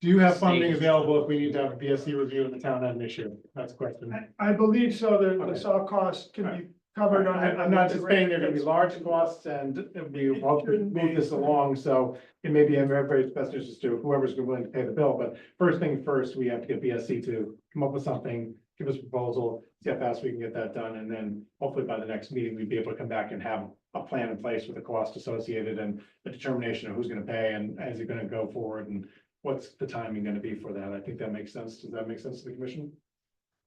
Do you have funding Stages. available if we need to have a BSC review and the town had an issue? That's the question. I believe so, the Okay. soft costs can be covered on. I'm not just saying they're gonna be large costs and we hope to move this along, so it may be in everybody's best interest to whoever's willing to pay the bill, but first thing first, we have to get BSC to come up with something, give us a proposal, see how fast we can get that done, and then hopefully by the next meeting, we'd be able to come back and have a plan in place with the cost associated and the determination of who's gonna pay and is it gonna go forward and what's the timing gonna be for that? I think that makes sense. Does that make sense to the commission?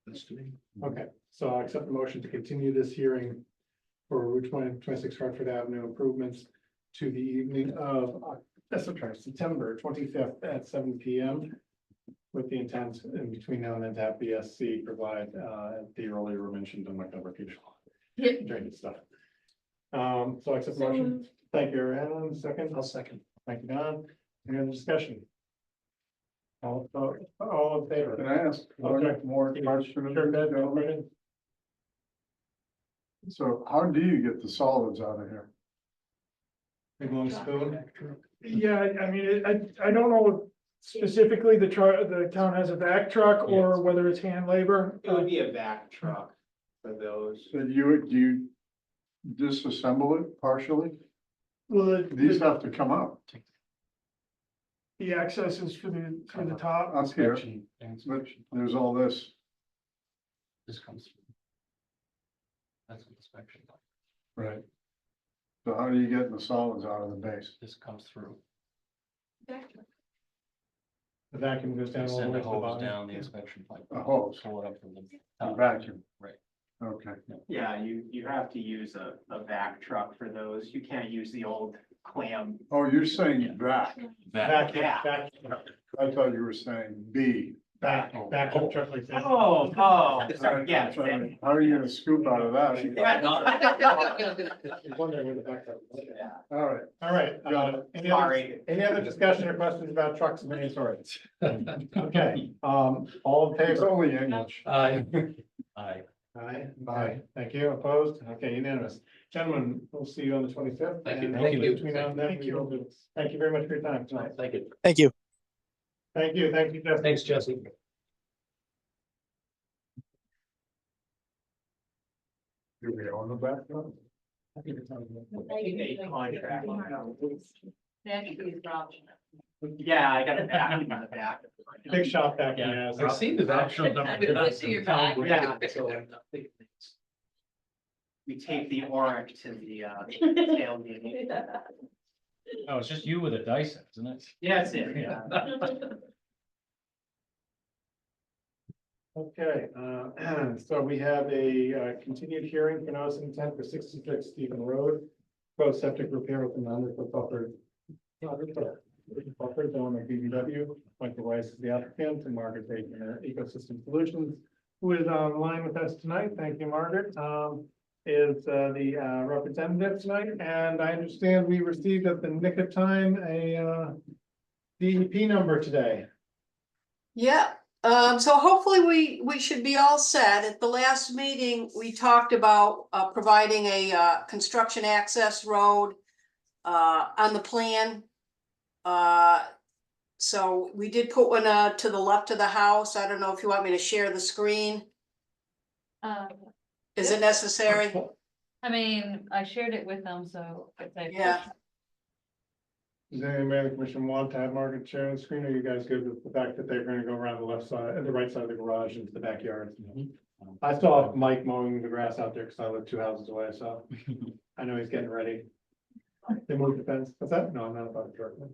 That's to me. Okay, so I'll accept the motion to continue this hearing for Route 26 Hartford Avenue improvements to the evening of, September 25th at 7 PM. With the intent in between now and then to have BSC provide, the earlier mentioned, I'm not gonna repeat it. Drainage stuff. So I accept the So motion. moved. Thank you, Aaron. Second. I'll second. Thank you, Don. Any other discussion? All in favor? Can I ask one Okay. more question? of Sure, you, go ahead, gentlemen? Brendan. So how do you get the solids out of here? Big long spoon. Yeah, I mean, I don't know specifically the town has a vac truck or whether it's hand labor. It would be a vac truck for those. So do you disassemble it partially? Well, These have to come up the access is for the top. up here, Inspection, but inspection. there's all this, This comes through. That's an inspection. right? So how do you get the solids out of the base? This comes through. The vacuum goes down They all the send way a to the hose bottom. down the inspection pipe. A hose. Pull it up from the. A top. vacuum? Right. Okay, Yeah, you have to use a vac truck for those. You can't use the old clam. oh, you're saying vac, Vac. Vacuum, Yeah. vacuum, I thought you were saying B. vacuum truck like that. Oh, sorry, yeah. How are you gonna scoop out of that? I wonder where the backup is. All right, All right, Got it. any other discussion or questions about trucks and any sort? Okay, all in it's favor? only English. Aye. Aye. Aye. Thank you. Opposed? Okay, unanimous. Gentlemen, we'll see you on the 25th. Thank you. and Thank hopefully you. Between now and then, we will do. Thank you very much for your time tonight. Thank you. Thank you. Thank you, Jesse. Thanks, Jesse. Do we own the back? A contract. Actually, it's wrong. Yeah, I got a vacuum in the back. Big shot back. Yeah, yeah. I've seen the actual. Let's see your back. Yeah. We tape the oric to the tailgate. Oh, it's just you with a Dyson, isn't it? Yeah, that's it, yeah. Okay, so we have a continued hearing for notice of intent for 66 Stephen Road. Proposed septic repair within the 100-foot buffer. Buffer zone of BBW. Michael Rice is the applicant and Margaret Bacon, Ecosystem Solutions, who is online with us tonight. Thank you, Margaret. Is the representative tonight, and I understand we received at the nick of time a DEP number today. Yeah, so hopefully we should be all set. At the last meeting, we talked about providing a construction access road on the plan. So we did put one to the left of the house. I don't know if you want me to share the screen. Is it necessary? I mean, I shared it with them, so if they. Yeah. Does anybody in the commission want to have Margaret share the screen, or are you guys good with the fact that they're gonna go around the left side, the right side of the garage into the backyard? I saw Mike mowing the grass out there, cause I live 2 houses away, so I know he's getting ready. They moved the fence, what's that? No, I'm not about to directly.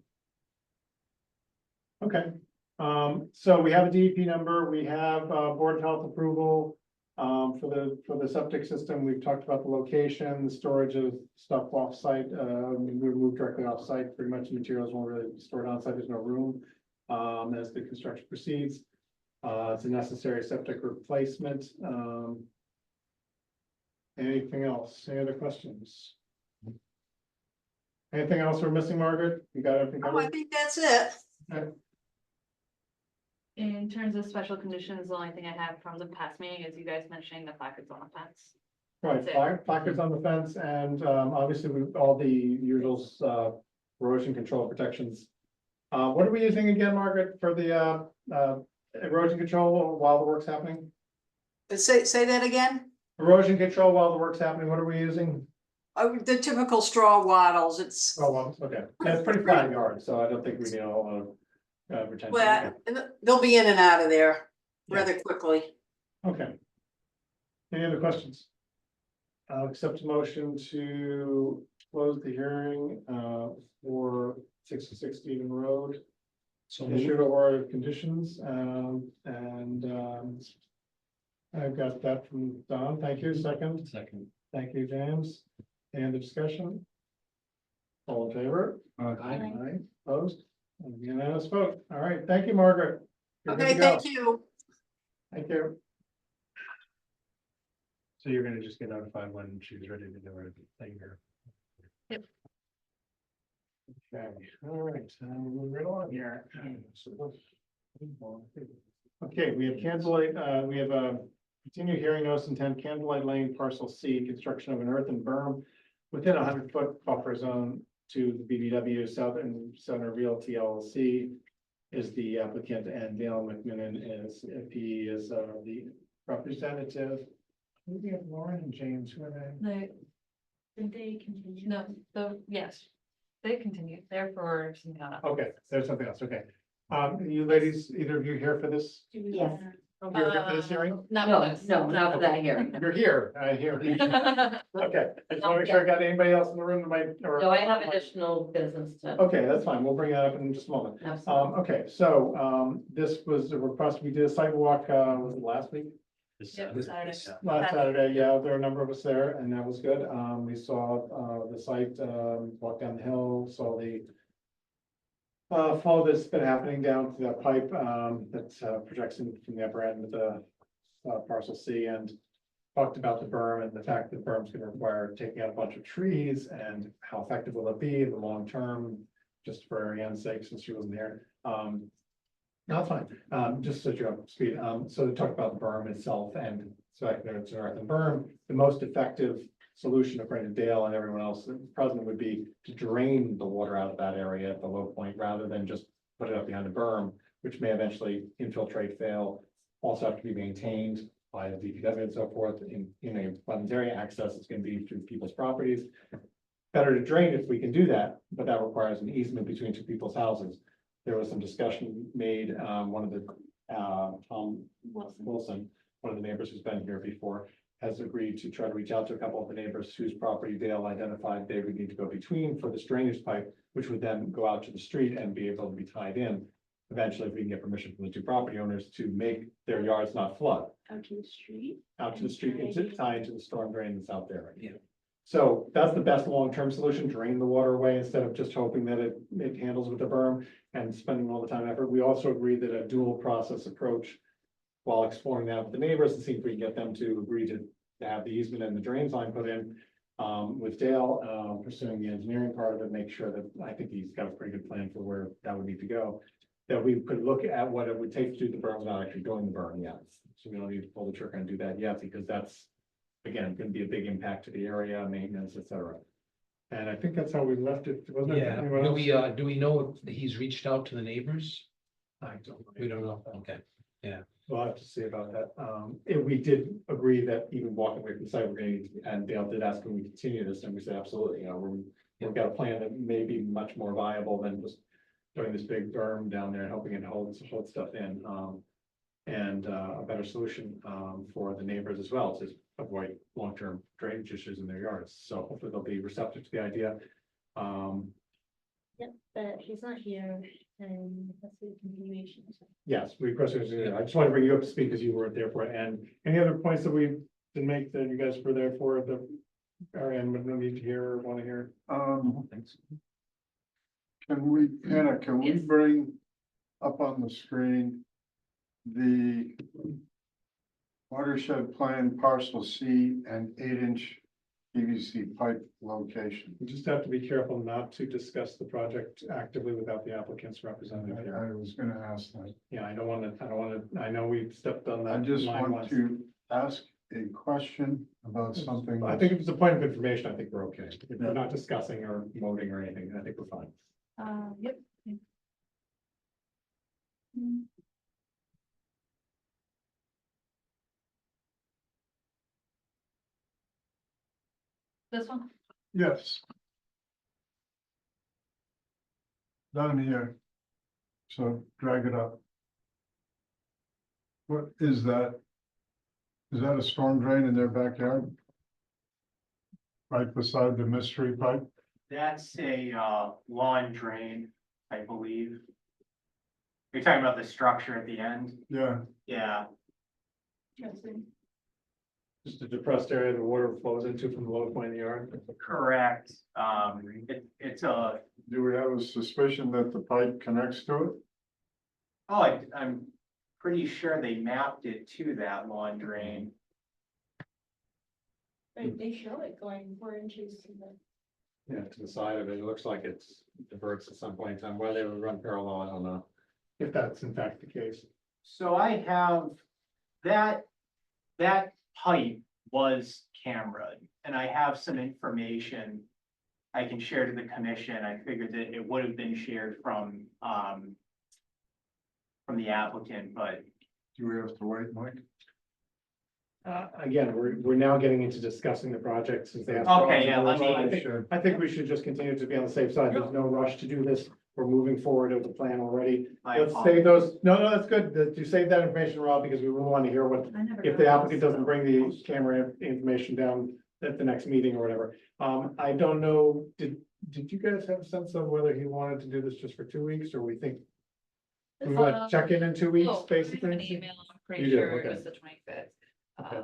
Okay, so we have a DEP number, we have, Board of Health approval. For the septic system, we've talked about the location, the storage of stuff off-site, we move directly off-site, pretty much the materials won't really be stored on-site, there's no room. As the construction proceeds, it's a necessary septic replacement, anything else, any other questions? Anything else we're missing, Margaret? You got everything Oh, I covered? think that's it. In terms of special conditions, the only thing I have from the past meeting is you guys mentioning the placards on the fence. Right, That's it. placards on the fence, and obviously with all the usual erosion control protections. What are we using again, Margaret, for the erosion control while the work's happening? Say that again? Erosion control while the work's happening, what are we using? The typical straw wattles, it's, Oh, well, okay, yeah, it's pretty flat yard, so I don't think we need a whole lot of retention. well, they'll be in and out of there rather quickly. Okay. Any other questions? I'll accept a motion to close the hearing for 66 Stephen Road. Issue a order of conditions, I've got that from Don. Thank you. Second. Second. Thank you, James. And the discussion? All in favor? Aye. Opposed? Unanimous vote. All right. Thank you, Margaret. You're good Okay, to go. thank you. Thank you. So you're gonna just get notified when she's ready to do her thing here? Yep. Okay, all right, we're right on here. Okay, we have candlelight, we have a continued hearing notice intent, Candlelight Lane parcel C, construction of an earthen berm within a 100-foot buffer zone to the BBW Southern Realty LLC is the applicant, and Dale McMillan is, if he is the representative. We have Lauren and James, who are they? Did they continue? No, yes, they continue, they're for something else. Okay, there's something else, okay. You ladies, either of you here for this? Yes. You're here for this hearing? Not No, for this. no, not for that hearing. You're here, I hear. Okay, I just want to make sure I got anybody else in the room that might, or. No, I have additional business to. Okay, that's fine, we'll bring that up in just a moment. Absolutely. Okay, so, this was a request, we did a site walk, was it last week? Yep, Saturday. Last Saturday, yeah, there were a number of us there, and that was good. We saw, the site, walked down the hill, saw the flow that's been happening down to that pipe, that projects in from the upper end of the parcel C, and talked about the berm and the fact that berm's gonna require taking out a bunch of trees, and how effective will it be in the long term, just for Ariane's sake, since she wasn't there. No, it's fine, just so you're up to speed, so they talked about the berm itself, and so I know it's an earthen berm, the most effective solution according to Dale and everyone else present would be to drain the water out of that area at the low point, rather than just put it up behind the berm, which may eventually infiltrate, fail, also have to be maintained by the DPW and so forth, in a wetlands area access, it's gonna be through people's properties. Better to drain if we can do that, but that requires an easement between two people's houses. There was some discussion made, one of the, Tom Wilson, one of the neighbors who's been here before, has agreed to try to reach out to a couple of the neighbors whose property Dale identified they would need to go between for this drainage pipe, which would then go out to the street and be able to be tied in. Eventually, if we can get permission from the two property owners to make their yards not flood, Out to the street. out to the street and to tie into the storm drain that's out there. Yeah. So that's the best long-term solution, drain the water away instead of just hoping that it handles with the berm and spending all the time and effort. We also agreed that a dual process approach, while exploring that with the neighbors and see if we can get them to agree to have the easement and the drains line put in. With Dale, pursuing the engineering part of it, make sure that, I think he's got a pretty good plan for where that would need to go. That we could look at what it would take to do the berm without actually doing the berm yet. So we don't need to pull the trigger and do that yet, because that's, again, gonna be a big impact to the area, maintenance, et cetera. And I think that's how we left it, wasn't it? Yeah, Anyone else? do we know if he's reached out to the neighbors? I don't. We don't know, okay. We'll have to see about that. We did agree that even walking away from the site, we're gonna, and Dale did ask, can we continue this? And we said, absolutely, we've got a plan that may be much more viable than just doing this big berm down there and hoping it holds stuff in. And a better solution, for the neighbors as well, to avoid long-term drainage issues in their yards. So hopefully they'll be receptive to the idea. Yep, but he's not here, and that's the continuation. Yes, we, of course, I just want to bring you up to speed because you weren't there for it. And any other points that we didn't make that you guys were there for, the Ariane would no need to hear or want to hear? Hannah, can we Yes. bring up on the screen the watershed plan parcel C and 8-inch PVC pipe location? We just have to be careful not to discuss the project actively without the applicant's representative here. I was gonna ask that. Yeah, I know we've stepped on that. I just line want once. to ask a question about something. I think if it's a point of information, I think we're okay. If we're not discussing or voting or anything, I think we're fine. Yep. This one? Yes. Down here. So drag it up. What is that? Is that a storm drain in their backyard? Right beside the mystery pipe? That's a lawn drain, I believe. You're talking about the structure at the end? Yeah, Yeah, Just a depressed area the water flows into from the low point in the yard. correct. It's a, do we have a suspicion that the pipe connects to it? I'm pretty sure they mapped it to that lawn drain. They show it going 4 inches to the. Yeah, to the side of it, it looks like it's diverts at some point in time. Whether they would run parallel, I don't know. If that's in fact the case. So I have that pipe was cameraed, and I have some information I can share to the commission. I figured that it would have been shared from the applicant, but Do we have to wait, Mike? Again, we're now getting into discussing the project since they asked. for Okay, yeah, let observations. me- I think we should just continue to be on the safe side. There's no rush to do this. We're moving forward with the plan already. I Let's apologize. save those. No, that's good that you save that information, Rob, because we will want to hear what, if the applicant doesn't bring the camera information down at the next meeting or whatever. I don't know, did you guys have a sense of whether he wanted to do this just for 2 weeks, or we think we want to check in 2 weeks, Oh, I have an basically? email, I'm pretty You do, sure it okay. was the 25th. Okay.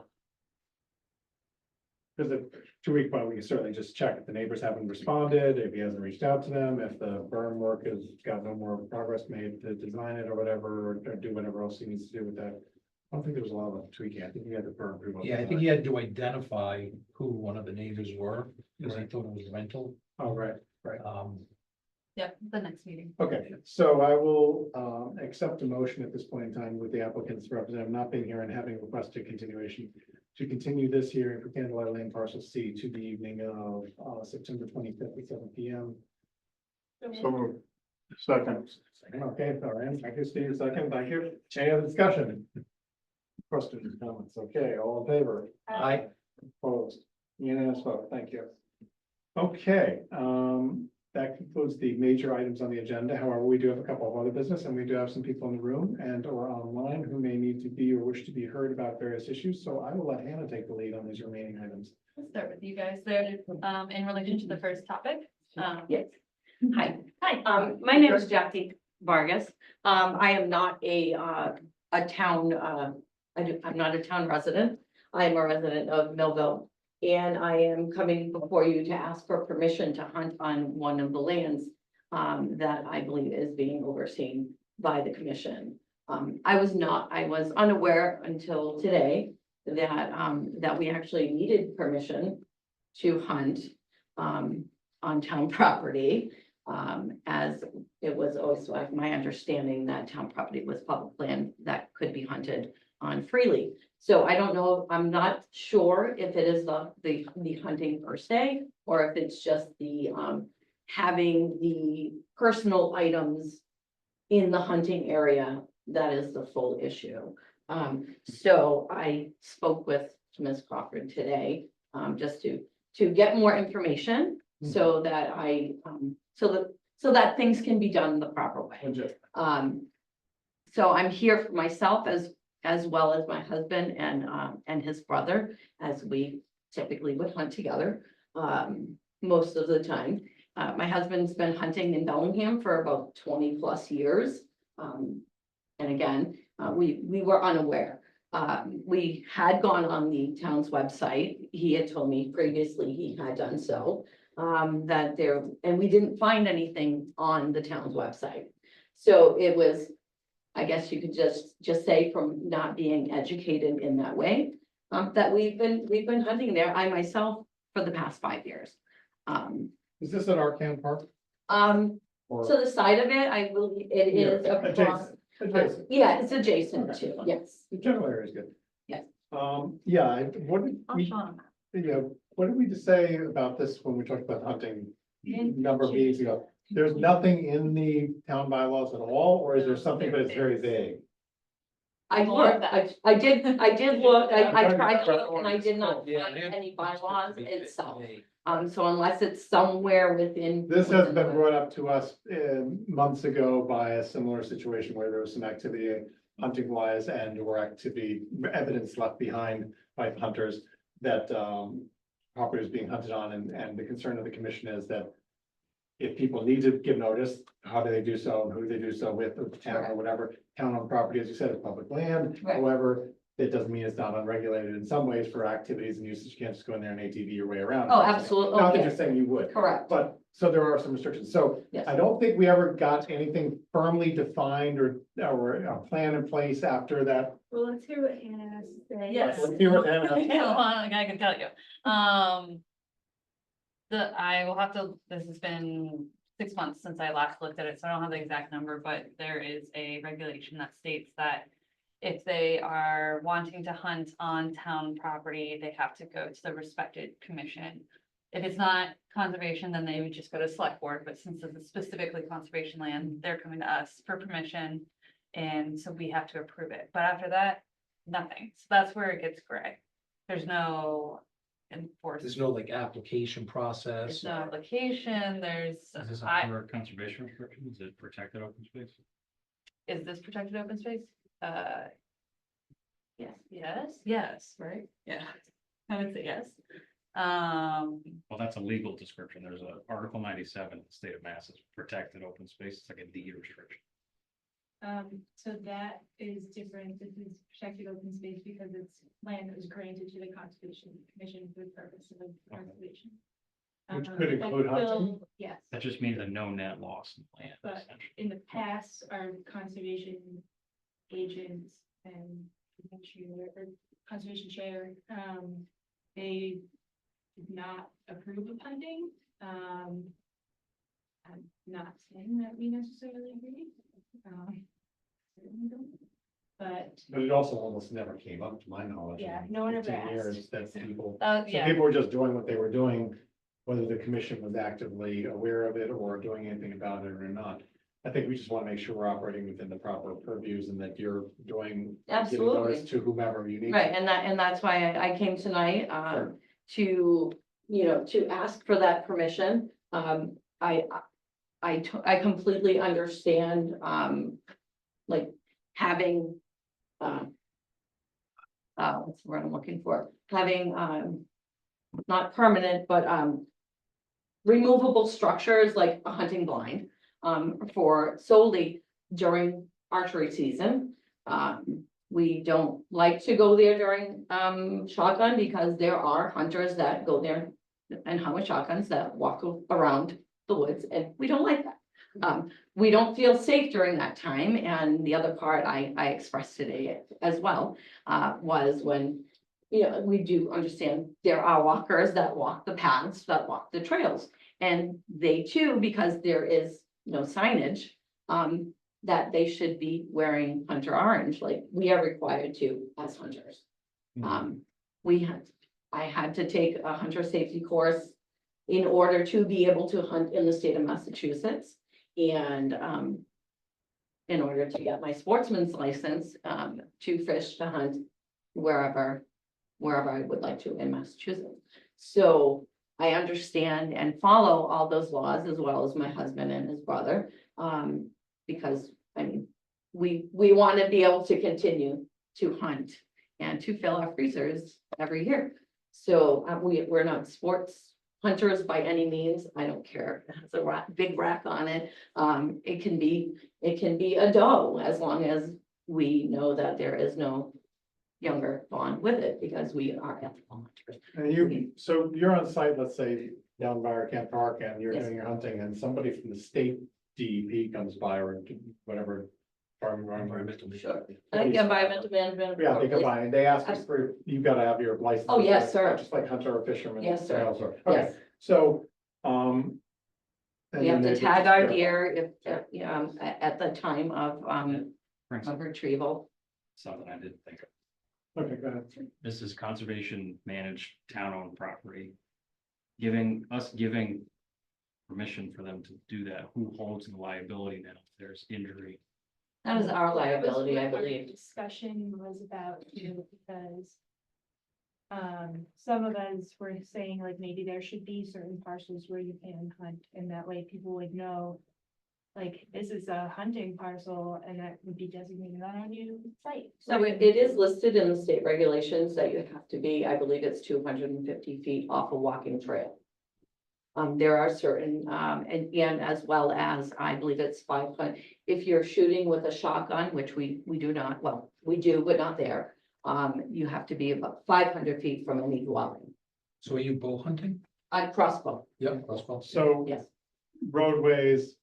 Because the 2 week point, we can certainly just check if the neighbors haven't responded, if he hasn't reached out to them, if the berm work has got no more progress made to design it or whatever, or do whatever else he needs to do with that. I don't think there was a lot of tweaking. I think he had the berm pretty well. Yeah, I think he had to identify who one of the neighbors were, because he Right. thought it was rental. Oh, right. Yep, the next meeting. Okay, so I will accept a motion at this point in time with the applicant's representative not being here and having requested continuation to continue this hearing for Candlelight Lane Parcel C to the evening of September 25th at 7 p.m. So moved. Second. Okay, all right, thank you, Steve, second, thank you. Any other discussion? Questions, comments, okay, all in favor? Aye. Opposed, unanimous vote, thank you. Okay, that concludes the major items on the agenda. However, we do have a couple of other business, and we do have some people in the room and or online who may need to be or wish to be heard about various issues. So I will let Hannah take the lead on these remaining items. Let's start with you guys there, in relation to the first topic. Yes. Hi. My name is Jackie Vargas. I am not a town, I'm not a town resident. I am a resident of Millville. And I am coming before you to ask for permission to hunt on one of the lands that I believe is being overseen by the commission. I was unaware until today that we actually needed permission to hunt on town property. As it was always like my understanding that town property was public land that could be hunted on freely. So I don't know, I'm not sure if it is the hunting per se, or if it's just the having the personal items in the hunting area that is the full issue. So I spoke with Ms. Crawford today, just to get more information so that so that things can be done the proper way. So I'm here for myself as well as my husband and his brother, as we typically would hunt together, most of the time. My husband's been hunting in Bellingham for about 20+ years. And again, we were unaware. We had gone on the town's website. He had told me previously he had done so. And we didn't find anything on the town's website. So it was, I guess you could just say, from not being educated in that way, that we've been hunting there, I myself, for the past 5 years. Is this at Arcan Park? Or So the side of it, I believe it is across. Adjacent. Yeah, it's adjacent Okay. to, yes. The general area is good. Yes. Yeah, what did I'll we, show them. yeah, what did we just say about this when we talked about hunting a number of meetings ago? There's nothing in the town bylaws at all, or is there something that is very vague? I More of looked, that. I did look, I Yeah. tried to look and I did not Yeah, find and- any bylaws itself. So unless it's somewhere within. This has within been the- brought up to us months ago by a similar situation where there was some activity hunting wise and or activity evidence left behind by hunters that property is being hunted on, and the concern of the commission is that if people need to give notice, how do they do so, and who do they do so with, or the town or whatever. Town owned property, as you said, is public land. Right. However, it doesn't mean it's not unregulated in some ways for activities and uses. You can't just go in there and ATV your way around. Oh, absolutely. Not that Okay. you're saying you would, Correct. but so there are some restrictions. So Yes. I don't think we ever got anything firmly defined or a plan in place after that. Well, let's hear what Hannah has to say. Yes. Let's hear what Hannah has to say. Well, I can tell you. I will have to, this has been 6 months since I last looked at it, so I don't have the exact number, but there is a regulation that states that if they are wanting to hunt on town property, they have to go to the respected commission If it's not conservation, then they would just go to select board, but since it's specifically conservation land, they're coming to us for permission. And so we have to approve it, but after that, nothing, so that's where it gets gray. There's no There's enforcement, no like application process. there's no application, there's, Is this I, under conservation restriction? Is it protected open space? is this protected open space? Yes, right, yeah, I would say yes. Well, that's a legal description. There's a Article 97 in the state of Mass. It's protected open space. It's like a deed restriction. So that is different. This is protected open space because it's land that was granted to the Conservation Commission for the purpose of conservation. Which could include but hunting? still, yes, That just means a no net loss in land. but essentially. in the past, our conservation agents and conservation chair, they did not approve of hunting. I'm not saying that we necessarily agree. Certainly don't. But it also almost never came up to my knowledge. Yeah, in no one ever 15 years asked. That people, Yeah, so people were just doing what they were doing, whether the commission was actively aware of it or doing anything about it or not. I think we just want to make sure we're operating within the proper purviews and that you're doing. giving Absolutely. notice to whomever you need. Right, and that's why I came tonight, Sure. to, to ask for that permission. I completely understand, like, having, what's the word I'm looking for? Having, not permanent, but, removable structures like a hunting blind, for solely during archery season. We don't like to go there during, shotgun because there are hunters that go there and hunt with shotguns that walk around the woods, and we don't like that. We don't feel safe during that time, and the other part I expressed today as well, was when, we do understand there are walkers that walk the paths, that walk the trails. And they too, because there is no signage, that they should be wearing hunter orange, like we are required to as hunters. I had to take a hunter safety course in order to be able to hunt in the state of Massachusetts. And in order to get my sportsman's license, to fish, to hunt wherever I would like to in Massachusetts. So I understand and follow all those laws as well as my husband and his brother. Because I mean, we want to be able to continue to hunt and to fill our freezers every year. So we're not sports hunters by any means. I don't care if it has a big rack on it. It can be a doe as long as we know that there is no younger fawn with it, because we are ethical hunters. And so you're on site, let's say down by our Camp Park, and you're Yes. doing your hunting, and somebody from the state DEP comes by or whatever. Environmental. Sure. I think environmental management. Yeah, they come by and they ask us for, you've got to have your license. Oh, yes, sir. Just like hunter or fisherman. Yes, sir. sales or- Yes. Okay, so, We have to and then tag they- our deer at the time of Brings of retrieval. something I didn't think of. Okay, go ahead. This is conservation managed town-owned property. Giving permission for them to do that. Who holds the liability now if there's injury? That is our liability, I That was what our believe. Discussion was about, because some of us were saying like maybe there should be certain parcels where you can hunt, and that way people would know. Like, this is a hunting parcel and that would be designated on our new site. So it is listed in the state regulations that you have to be, I believe it's 250 feet off a walking trail. There are certain, and as well as, I believe it's 500, if you're shooting with a shotgun, which we do not, well, we do, but not there. You have to be about 500 feet from any dwelling. So are you bow hunting? Crossbow, Yep, crossbow. So yes. roadways,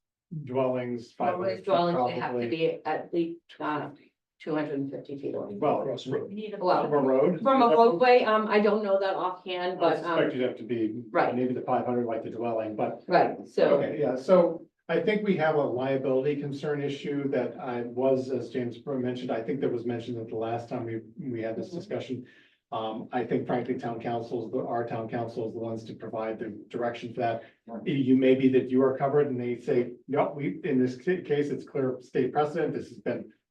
dwellings. 500 Roadways, feet dwellings, they have to probably. be at least 250 feet away. Well, We need a. Well, from a road. From a roadway, I don't know that offhand, I but, suspect you'd have to be. right. Maybe the 500 like the dwelling, but. right, so, Okay, yeah, so I think we have a liability concern issue that as James mentioned, I think that was mentioned at the last time we had this discussion. I think frankly, our town council is the ones to provide the direction for that. You may be that you are covered and they say, no, in this case, it's clear state precedent. This is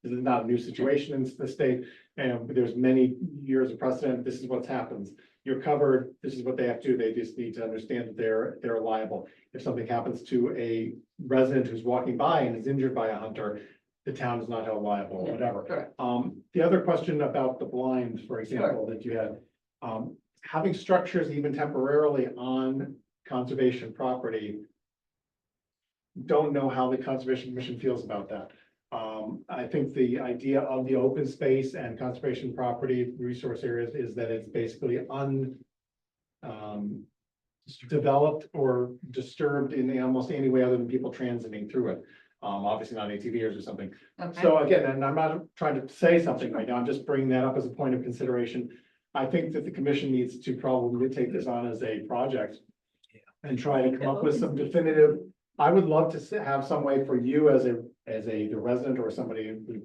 not a new situation in the state. And there's many years of precedent. This is what happens. You're covered. This is what they have to do. They just need to understand that they're liable. If something happens to a resident who's walking by and is injured by a hunter, the town is not held liable, or Yeah, whatever. correct. The other question about the blinds, for example, that you had, having structures even temporarily on conservation property. Don't know how the Conservation Commission feels about that. I think the idea of the open space and conservation property resource areas is that it's basically developed or disturbed in almost any way other than people transiting through it. Obviously not ATVers or something. Okay. So again, and I'm not trying to say something right now, I'm just bringing that up as a point of consideration. I think that the commission needs to probably take this on as a project. And try to come up with some definitive, I would love to have some way for you as the resident or somebody who's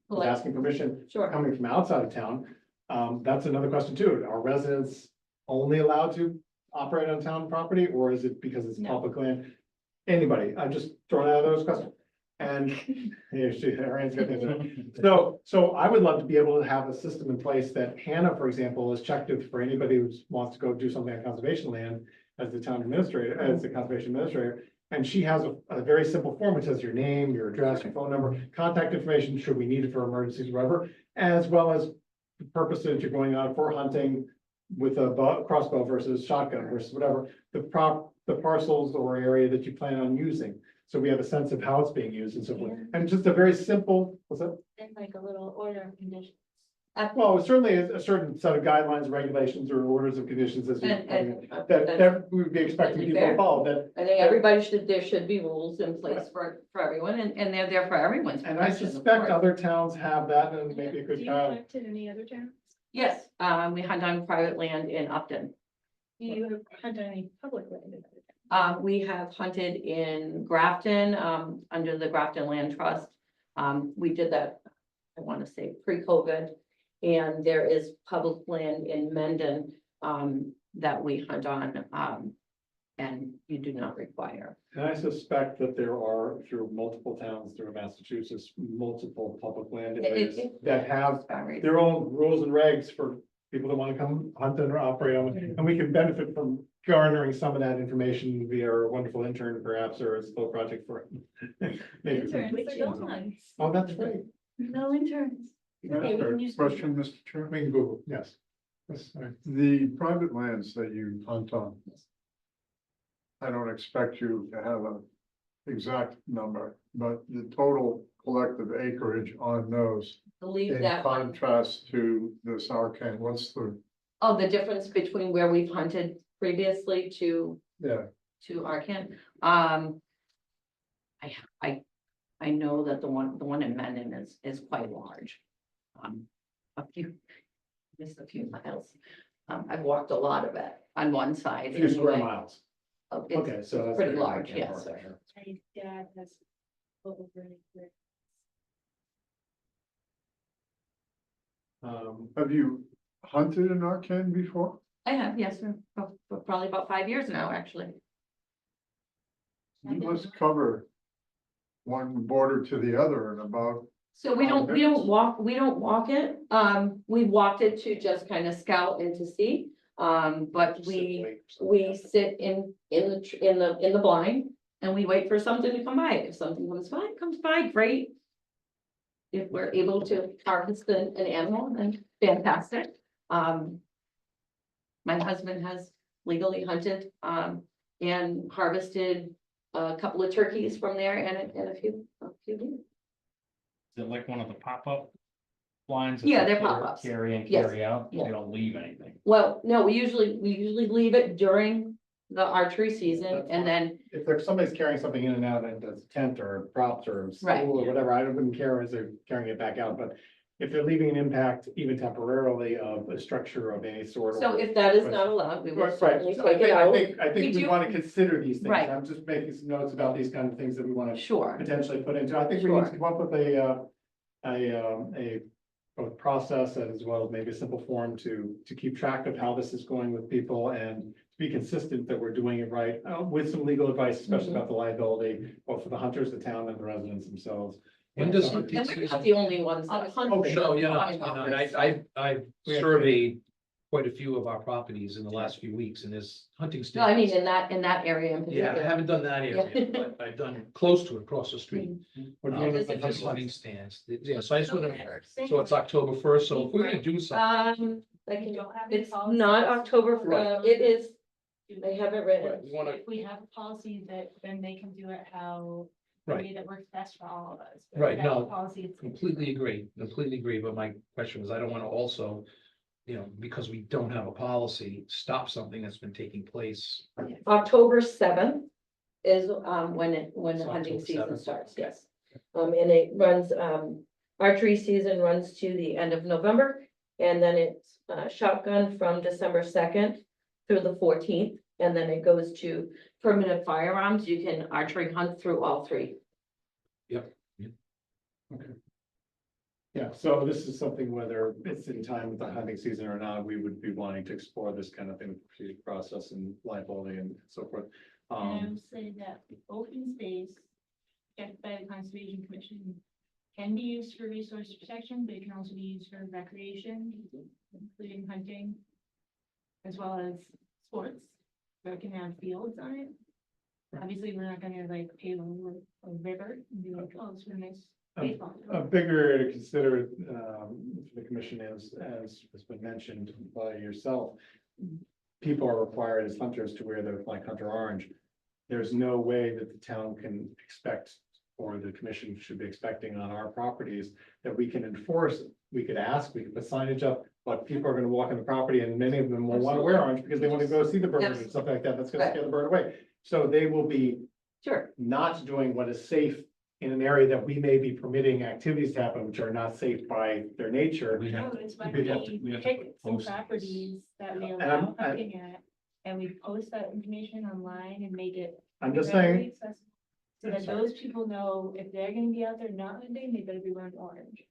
Like- asking permission Sure. coming from outside of town. That's another question too. Are residents only allowed to operate on town property, or is it because it's No. public land? Anybody, I'm just throwing out those questions. And her hand's got the- so I would love to be able to have a system in place that Hannah, for example, is checked with for anybody who wants to go do something on conservation land as the town administrator, as the conservation administrator. And she has a very simple form. It says your name, your address, your phone number, contact information, should we need it for emergencies, whatever, as well as the purpose that you're going on for hunting with a crossbow versus shotgun versus whatever, the parcels or area that you plan on using. So we have a sense of how it's being used and so forth. And just a very simple, what's that? And like a little order of conditions. Well, it certainly is a certain set of guidelines, regulations, or orders of conditions as you, that we would be expecting people to follow that. I think everybody there should be rules in place for everyone, and they're there for everyone's. And I protection, of suspect course. other towns have that and maybe a Do good you kind. hunt in any other towns? Yes, we hunt on private land in Upton. Do you hunt on any public land in other towns? We have hunted in Grafton, under the Grafton Land Trust. We did that, I want to say pre-COVID. And there is public land in Mendon, that we hunt on, and you do not require. And I suspect that there are through multiple towns through Massachusetts, multiple public land areas that have their own rules and regs for people that want to come hunt and operate on. And we can benefit from garnering some of that information via our wonderful intern perhaps, or a slow project for. maybe. Interns are gone. Oh, that's right. No interns. Okay, we can use- Question, Mr. Chair. We can Google, yes. Yes, sorry. The private lands that you hunt on. I don't expect you to have an exact number, but the total collective acreage on those. Believe In that one. contrast to this arcane, what's the, Oh, the difference between where we've hunted previously yeah, to Arcan. I know that the one in Mendon is quite large. Just a few miles. I've walked a lot of it on one side. A few square anyway. miles. Oh, it's Okay, so that's. pretty very large, high, yes. My dad has over there. have you hunted in arcane before? I have, yes, for probably about 5 years now, actually. You must cover one border to the other and about, So we don't walk it. We walked it to just kind of scout and to see. But we sit in the blind and we wait for something to come by. If something comes by, great. If we're able to harvest an animal, then fantastic. My husband has legally hunted, and harvested a couple of turkeys from there and a few deer. Is it like one of the pop-up blinds? that Yeah, they they're pop-ups. Carry in, Yes. carry out, Yeah. they don't leave anything. Well, no, we usually leave it during the archery season and then, If there's somebody's carrying something in and out and it's a tent or props or Right. stool or whatever, I wouldn't care as they're carrying it back out, but. If they're leaving an impact even temporarily of a structure of any sort. so or- if that is not allowed, we will Right, certainly so I take it think, I out. think, I think We we do- want to consider these things. Right. I'm just making some notes about these kind of things that we want to Sure, potentially put into. I think we need to Sure. come up with a both process as well as maybe a simple form to keep track of how this is going with people and to be consistent that we're doing it right, with some legal advice, especially about the liability, both for the hunters, the town, and the residents themselves. When does So- hunting And we're not season? the only ones that hunt. Oh, sure, you know, and I've We have- surveyed quite a few of our properties in the last few weeks, and there's hunting No, I mean, stands. in that area in Yeah, I particular. haven't done that Yeah. area, but I've done close to it, across the street. We're Um, doing and it- there's hunting stands, yeah, so I just wanna, so it's October first, so if we're gonna do something. Like, We don't have any it's policies. not October, Right. it is, they have it Right, written. we wanna, If we have a policy that then they can do it how, the way that works best for all of us. But Right, without no, Policy. it's- completely agree, but my question was, I don't wanna also, you know, because we don't have a policy, stop something that's been taking place. October 7th is when the So hunting October season 7th. starts, yes. And it runs, archery season runs to the end of November. And then it's shotgun from December 2nd through the 14th. And then it goes to permanent firearms. You can archery hunt through all three. Yeah, so this is something, whether it's in time with the hunting season or not, we would be wanting to explore this kind of thing, process and liability and so forth. And I Um, would say that open space, kept by the Conservation Commission, can be used for resource protection, but it can also be used for recreation, including hunting, as well as sports, where it can have fields on it. Obviously, we're not gonna like pave a river and be like, oh, it's a nice baseball. a bigger to consider, for the commission is, as has been mentioned by yourself. People are required as hunters to wear their like hunter orange. There's no way that the town can expect, or the commission should be expecting on our properties, that we can enforce. We could ask, we could put signage up, but people are gonna walk on the property and many of them will wanna wear orange because they wanna go see the bird and stuff like that. That's gonna scare the bird away. So they will be Sure. not doing what is safe in an area that we may be permitting activities to happen, which are not safe by their nature. We have No, it's why we have we to pick some post this. properties that we And allow I'm- hunting at, and we post that information online and make it. I'm just readily saying, accessible, so that those people know if they're gonna be out there not hunting, they better be wearing orange.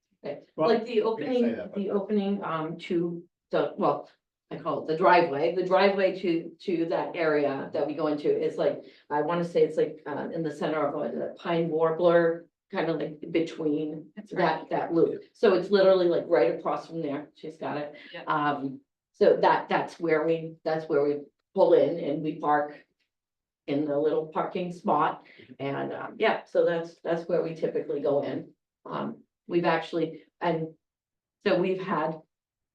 well, Like the you can opening, say that, but- to the, well, I call it the driveway to that area that we go into is like, I wanna say it's like, in the center of a pine warbler, kind of like between That's right. that loop. So it's literally like right across from there, she's got it. Yep. So that's where we pull in and we park in the little parking spot. And, yeah, so that's where we typically go in. We've actually, and so we've had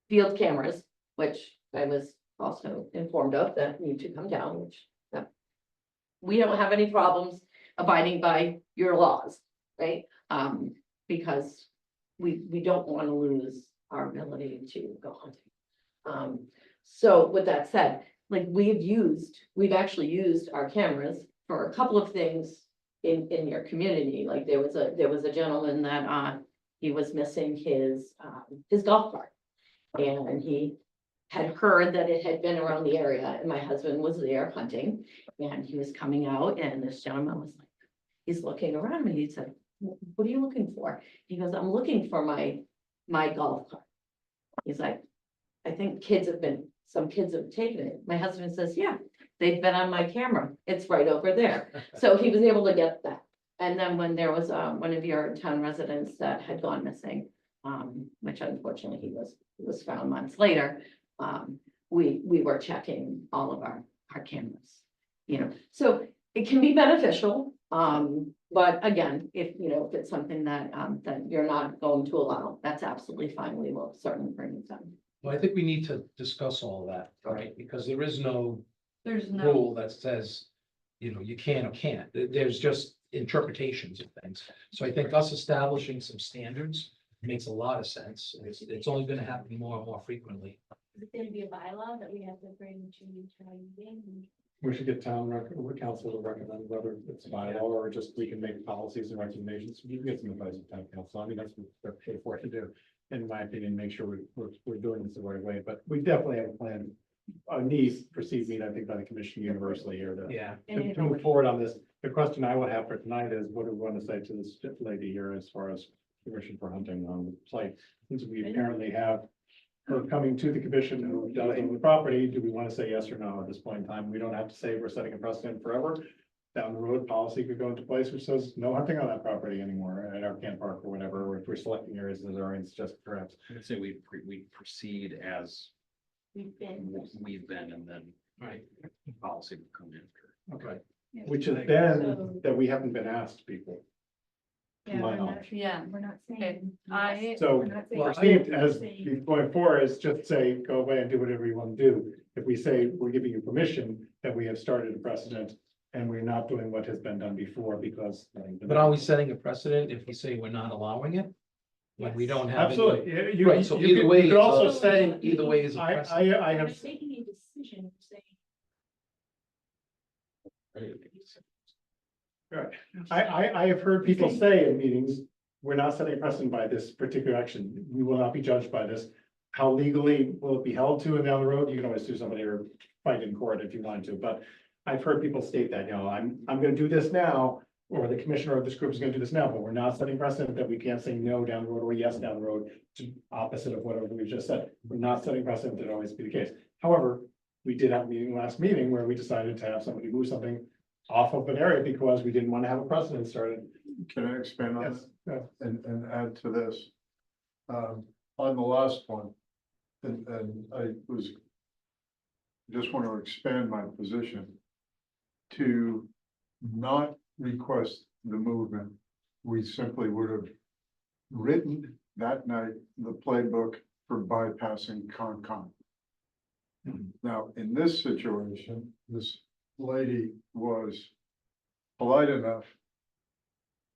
field cameras, which I was also informed of that need to come down, which, we don't have any problems abiding by your laws, right? Because we don't want to lose our ability to go hunting. So with that said, like we've actually used our cameras for a couple of things in your community. Like there was a gentleman that, he was missing his golf cart. And he had heard that it had been around the area and my husband was there hunting and he was coming out and this gentleman was like, he's looking around and he said, what are you looking for? He goes, I'm looking for my golf cart. He's like, I think some kids have taken it. My husband says, yeah, they've been on my camera. It's right over there. So he was able to get that. And then when there was one of your town residents that had gone missing, which unfortunately he was found months later, we were checking all of our cameras, you know, so it can be beneficial. But again, if it's something that you're not going to allow, that's absolutely fine. We will certainly bring it down. Well, I think we need to discuss all of that, right? Because there is no There's no, rule that says, you can or can't. There's just interpretations of things. So I think us establishing some standards makes a lot of sense. It's only gonna happen more and more frequently. Is it gonna be a bylaw that we have to bring to town meeting? we should get council to recommend whether it's a bylaw or just we can make policies and recommendations. You can get some advice from town council. I mean, that's what they're paid for to do. In my opinion, make sure we're doing this the right way, but we definitely have a plan. A need, perceived need, I think, by the commission universally here to Yeah. to move forward on this. The question I would have for tonight is, what do we want to say to this lady here as far as permission for hunting on the site. Since we apparently have her coming to the commission who does own the property, do we want to say yes or no at this point in time? We don't have to say we're setting a precedent forever. Down the road, policy could go into place which says no hunting on that property anymore at our camp park or whatever, or if we're selecting areas as our suggested perhaps. I'd say we proceed as We've been. we've been, and then Right. policy will come after. Okay. Which has been that we haven't been asked people. To Yeah, my we're not, knowledge. Yeah. we're not saying. Okay, yes. So We're not saying- proceed as going forward is just say, go away and do whatever you want to do. If we say we're giving you permission, that we have started a precedent and we're not doing what has been done before because. But are we setting a precedent if we say we're not allowing it? When we don't have. any- Absolutely. Yeah, you- Right, so you either could- way. You could also it's a- say, Either way is a I precedent. We're have. not making a decision, saying. Right. I have heard people say in meetings, we're not setting a precedent by this particular action. We will not be judged by this. How legally will it be held to and down the road? You can always sue somebody or fight in court if you want to, but I've heard people state that, I'm gonna do this now, or the commissioner of this group is gonna do this now, but we're not setting precedent that we can't say no down the road or yes down the road, to opposite of whatever we just said. We're not setting precedent that always be the case. However, we did have a meeting last meeting where we decided to have somebody move something off of an area because we didn't want to have a precedent started. Can I expand on Yes, that and add to this? On the last one, and I was. Just want to expand my position. To not request the movement, we simply would have written that night the playbook for bypassing Concom. Now, in this situation, this lady was polite enough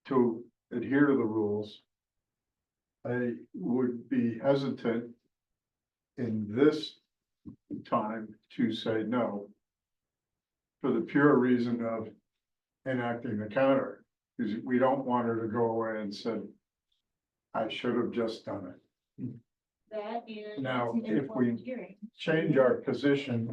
to adhere to the rules. I would be hesitant in this time to say no for the pure reason of enacting the counter, because we don't want her to go away and say, I should have just done it. That and. Now, it's an if we informed hearing. change our position,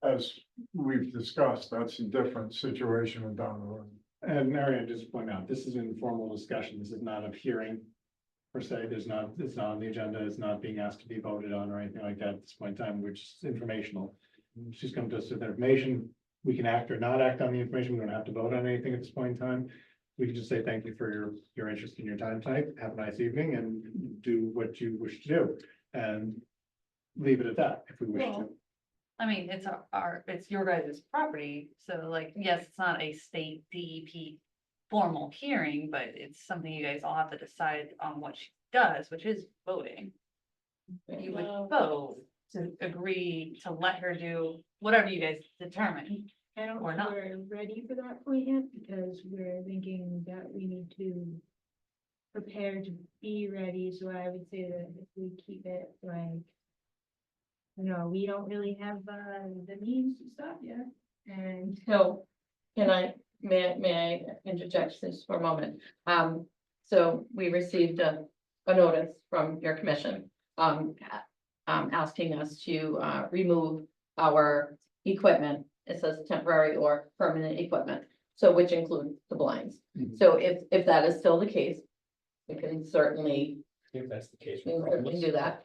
as we've discussed, that's a different situation and down the road. And Marianne, just to point out, this is an informal discussion. This is not a hearing. Per se, it's not on the agenda. It's not being asked to be voted on or anything like that at this point in time, which is informational. She's come to us with information. We can act or not act on the information. We don't have to vote on anything at this point in time. We can just say thank you for your interest in your time tonight. Have a nice evening and do what you wish to do. And leave it at that if we wish to. Well, I mean, it's it's your guys' property, so like, yes, it's not a state DEP formal hearing, but it's something you guys all have to decide on what she does, which is voting. You would vote to agree to let her do whatever you guys determine. I don't Or think not. we're ready for that point yet, because we're thinking that we need to prepare to be ready, so I would say that if we keep it like. We don't really have the means to stop yet, and So, may I interject this for a moment? So we received a notice from your commission, asking us to, remove our equipment. It says temporary or permanent equipment, so which include the blinds. Mhm. So if that is still the case, we can certainly If that's the case. we can certainly do that.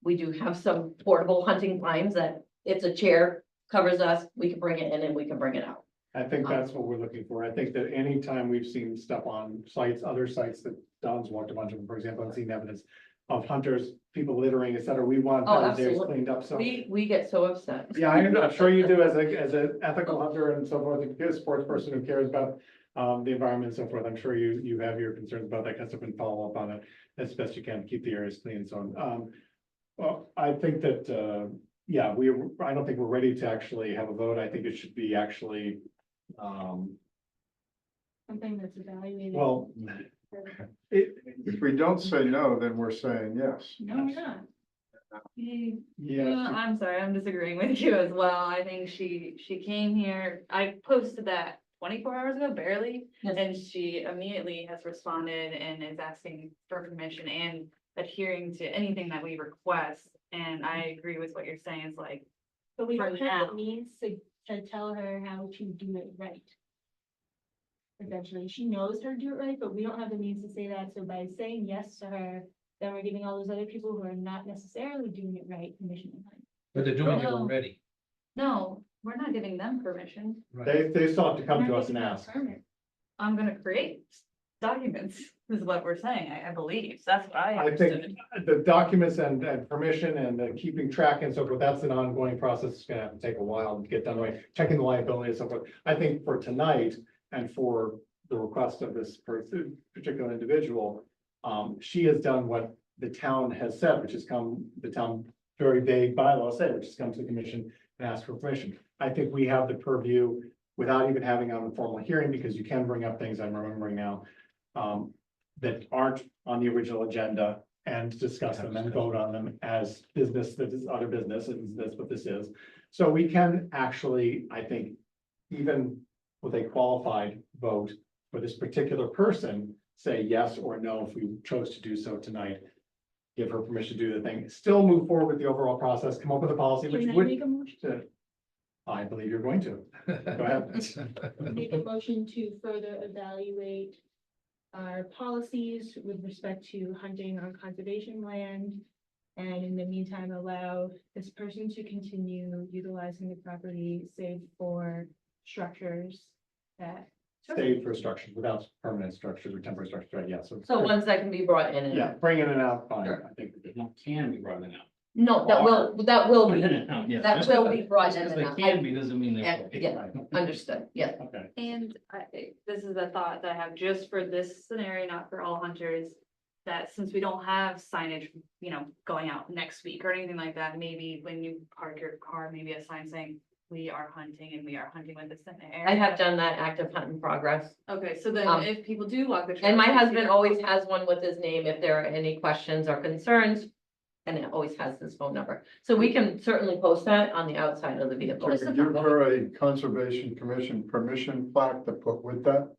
We do have some portable hunting blinds that if the chair covers us, we can bring it in and we can bring it out. I think that's what we're looking for. I think that anytime we've seen stuff on sites, other sites that Don's walked a bunch of them, for example, I've seen evidence of hunters, people littering, et cetera. We want Oh, those areas absolutely. cleaned up, so. We get so upset. Yeah, I'm sure you do as an ethical hunter and so forth, a sports person who cares about the environment and so forth. I'm sure you have your concerns about that kind of stuff and follow up on it as best you can to keep the areas clean and so on. Well, I think that, yeah, I don't think we're ready to actually have a vote. I think it should be actually, something that's evaluated. well, If we don't say no, then we're saying yes. No, we're not. yeah, I'm sorry, I'm disagreeing with you as well. I think she came here, I posted that 24 hours ago, barely. Yes. And she immediately has responded and is asking for permission and adhering to anything that we request. And I agree with what you're saying, it's like, But we For don't have now. the means to tell her how to do it right. Essentially, she knows her to do it right, but we don't have the means to say that, so by saying yes to her, then we're giving all those other people who are not necessarily doing it right, permission. But they're doing it No. already. No, we're not giving them permission. They still have to come to us and We're not ask. giving them a permit. I'm gonna create documents, is what we're saying, I believe, that's what I I think understood. the documents and permission and the keeping track and so forth, that's an ongoing process. It's gonna have to take a while to get done, right? Checking the liability and so forth. I think for tonight and for the request of this particular individual, she has done what the town has said, which has come, the town very vague bylaw said, which has come to the commission and asked for permission. I think we have the purview without even having a formal hearing, because you can bring up things I'm remembering now, that aren't on the original agenda and discuss them and vote on them as business, that is other business, and that's what this is. So we can actually, I think, even with a qualified vote for this particular person, say yes or no if we chose to do so tonight. Give her permission to do the thing, still move forward with the overall process, come up with a policy, which Can I would. make a motion? I believe you're going to. Go ahead. Make a motion to further evaluate our policies with respect to hunting on conservation land. And in the meantime, allow this person to continue utilizing the property, save for structures that. Save for structures without permanent structures or temporary structures, right? Yeah, so. So ones that can be brought in and. Yeah, bringing it out, fine, Sure. I think. Can be brought in out. No, that will be, that will be brought Just in 'cause and they out. can be, doesn't mean they Yeah, will be. yeah, understood, yeah. Okay, And this is a thought that I have just for this scenario, not for all hunters. That since we don't have signage, going out next week or anything like that, maybe when you park your car, maybe a sign saying. We are hunting and we are hunting with this in the area. I have done that active hunt in progress. Okay, so then if people do walk the trail. And my they see husband that- always has one with his name if there are any questions or concerns. And it always has his phone number. So we can certainly post that on the outside of the vehicle. To give her a conservation commission permission plaque to put with that.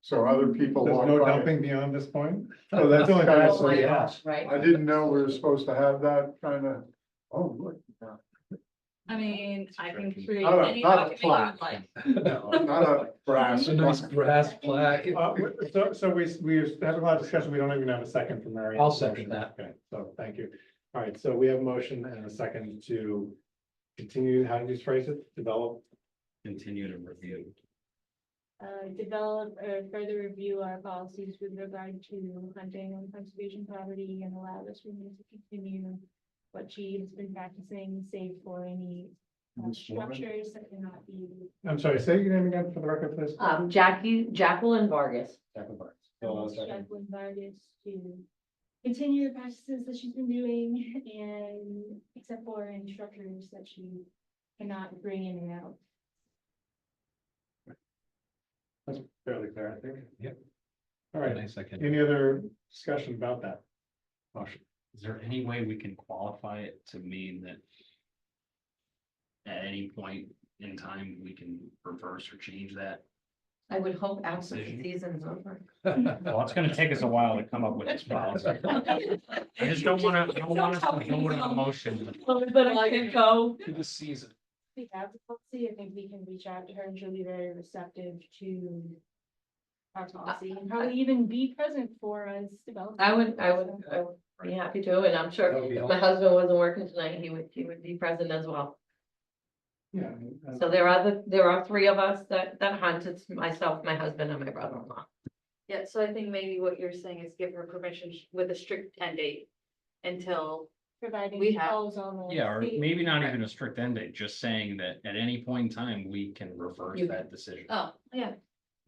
So other people. there's walk no by. dumping beyond this point? Oh, that's the only thing I Oh, say, my yeah. gosh, right? I didn't know we were supposed to have that kind of, oh, look. I mean, I can create Not a- any not a document you would like. No, not a brass. It's a nice brass plaque. So we have a lot of discussion, we don't even have a second from Mary. I'll second that. Okay, so thank you. All right, so we have a motion and a second to continue, how do you phrase it, develop? Continue to review. Develop or further review our policies with regard to hunting on conservation property and allow this woman to continue what she has been practicing, save for any Ms. Warren? structures that cannot be. I'm sorry, say your name again for the record, please. Jacqueline Vargas. Jacqueline Barnes. Hold on a second. Jacqueline Vargas to continue the practices that she's been doing and except for any structures that she cannot bring in and out. That's fairly clear, I think. Yep. All right, Nice, I can. any other discussion about that? Motion. Is there any way we can qualify it to mean that? At any point in time, we can reverse or change that? I would hope after the Decision. season's over. Well, it's gonna take us a while to come up with this policy. I just don't wanna, I don't want us to do it on motion. But I can go. To the season. We have the policy, I think we can reach out to her and she'll be very receptive to our policy and probably even be present for us developing. I would be happy to, and I'm sure That would be if my helpful. husband wasn't working tonight, he would be present as well. Yeah. So there are three of us that hunt. It's myself, my husband, and my brother-in-law. Yeah, so I think maybe what you're saying is give her permission with a strict end date until, Providing we she have- follows all the. Yeah, or state- maybe not even a strict end date, just saying that at any point in time, we can reverse You- that decision. oh, yeah,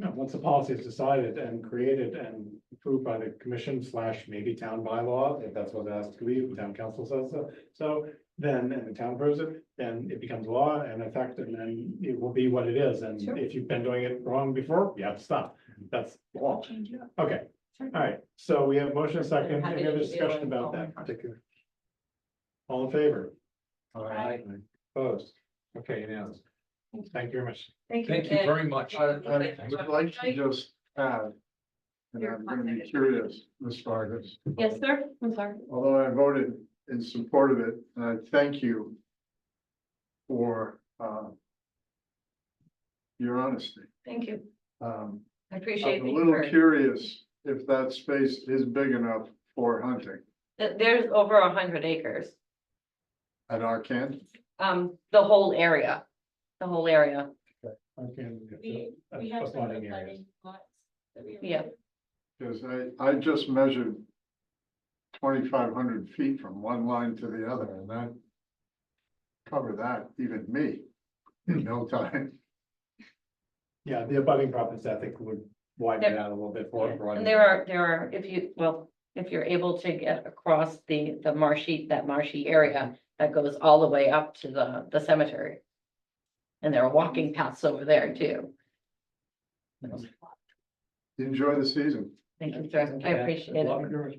No, once the policy is decided and created and approved by the commission / maybe town bylaw, if that's what it has to be, the town council says so. So then, and the town approves it, then it becomes law and effective, and then it will be what it is. And Sure. if you've been doing it wrong before, you have to stop. That's the law. Change it up. Okay, all right. So we have motion and second. Happy Any to other be discussion able to about follow. that particular? All in favor? Aye. Opposed? Okay, unanimous. Thank you very much. Thank you very much. I would like to just add, and I'm gonna be curious, Ms. Vargas. Yes, sir. I'm sorry. Although I voted in support of it, and I thank you for your honesty. Thank you. I appreciate I'm a that you little heard. curious if that space is big enough for hunting There's over 100 acres, at Arcan. the whole area, the whole area, We have some abutting lots that we. yeah. Because I just measured 2,500 feet from one line to the other, and that covered that, even me, in no time. Yeah, the abutting properties, I think would widen it out a little bit for. And there are, if you're able to get across the marshy, that marshy area, that goes all the way up to the cemetery. And there are walking paths over there too. Enjoy the season. Thank you, sir. I appreciate it.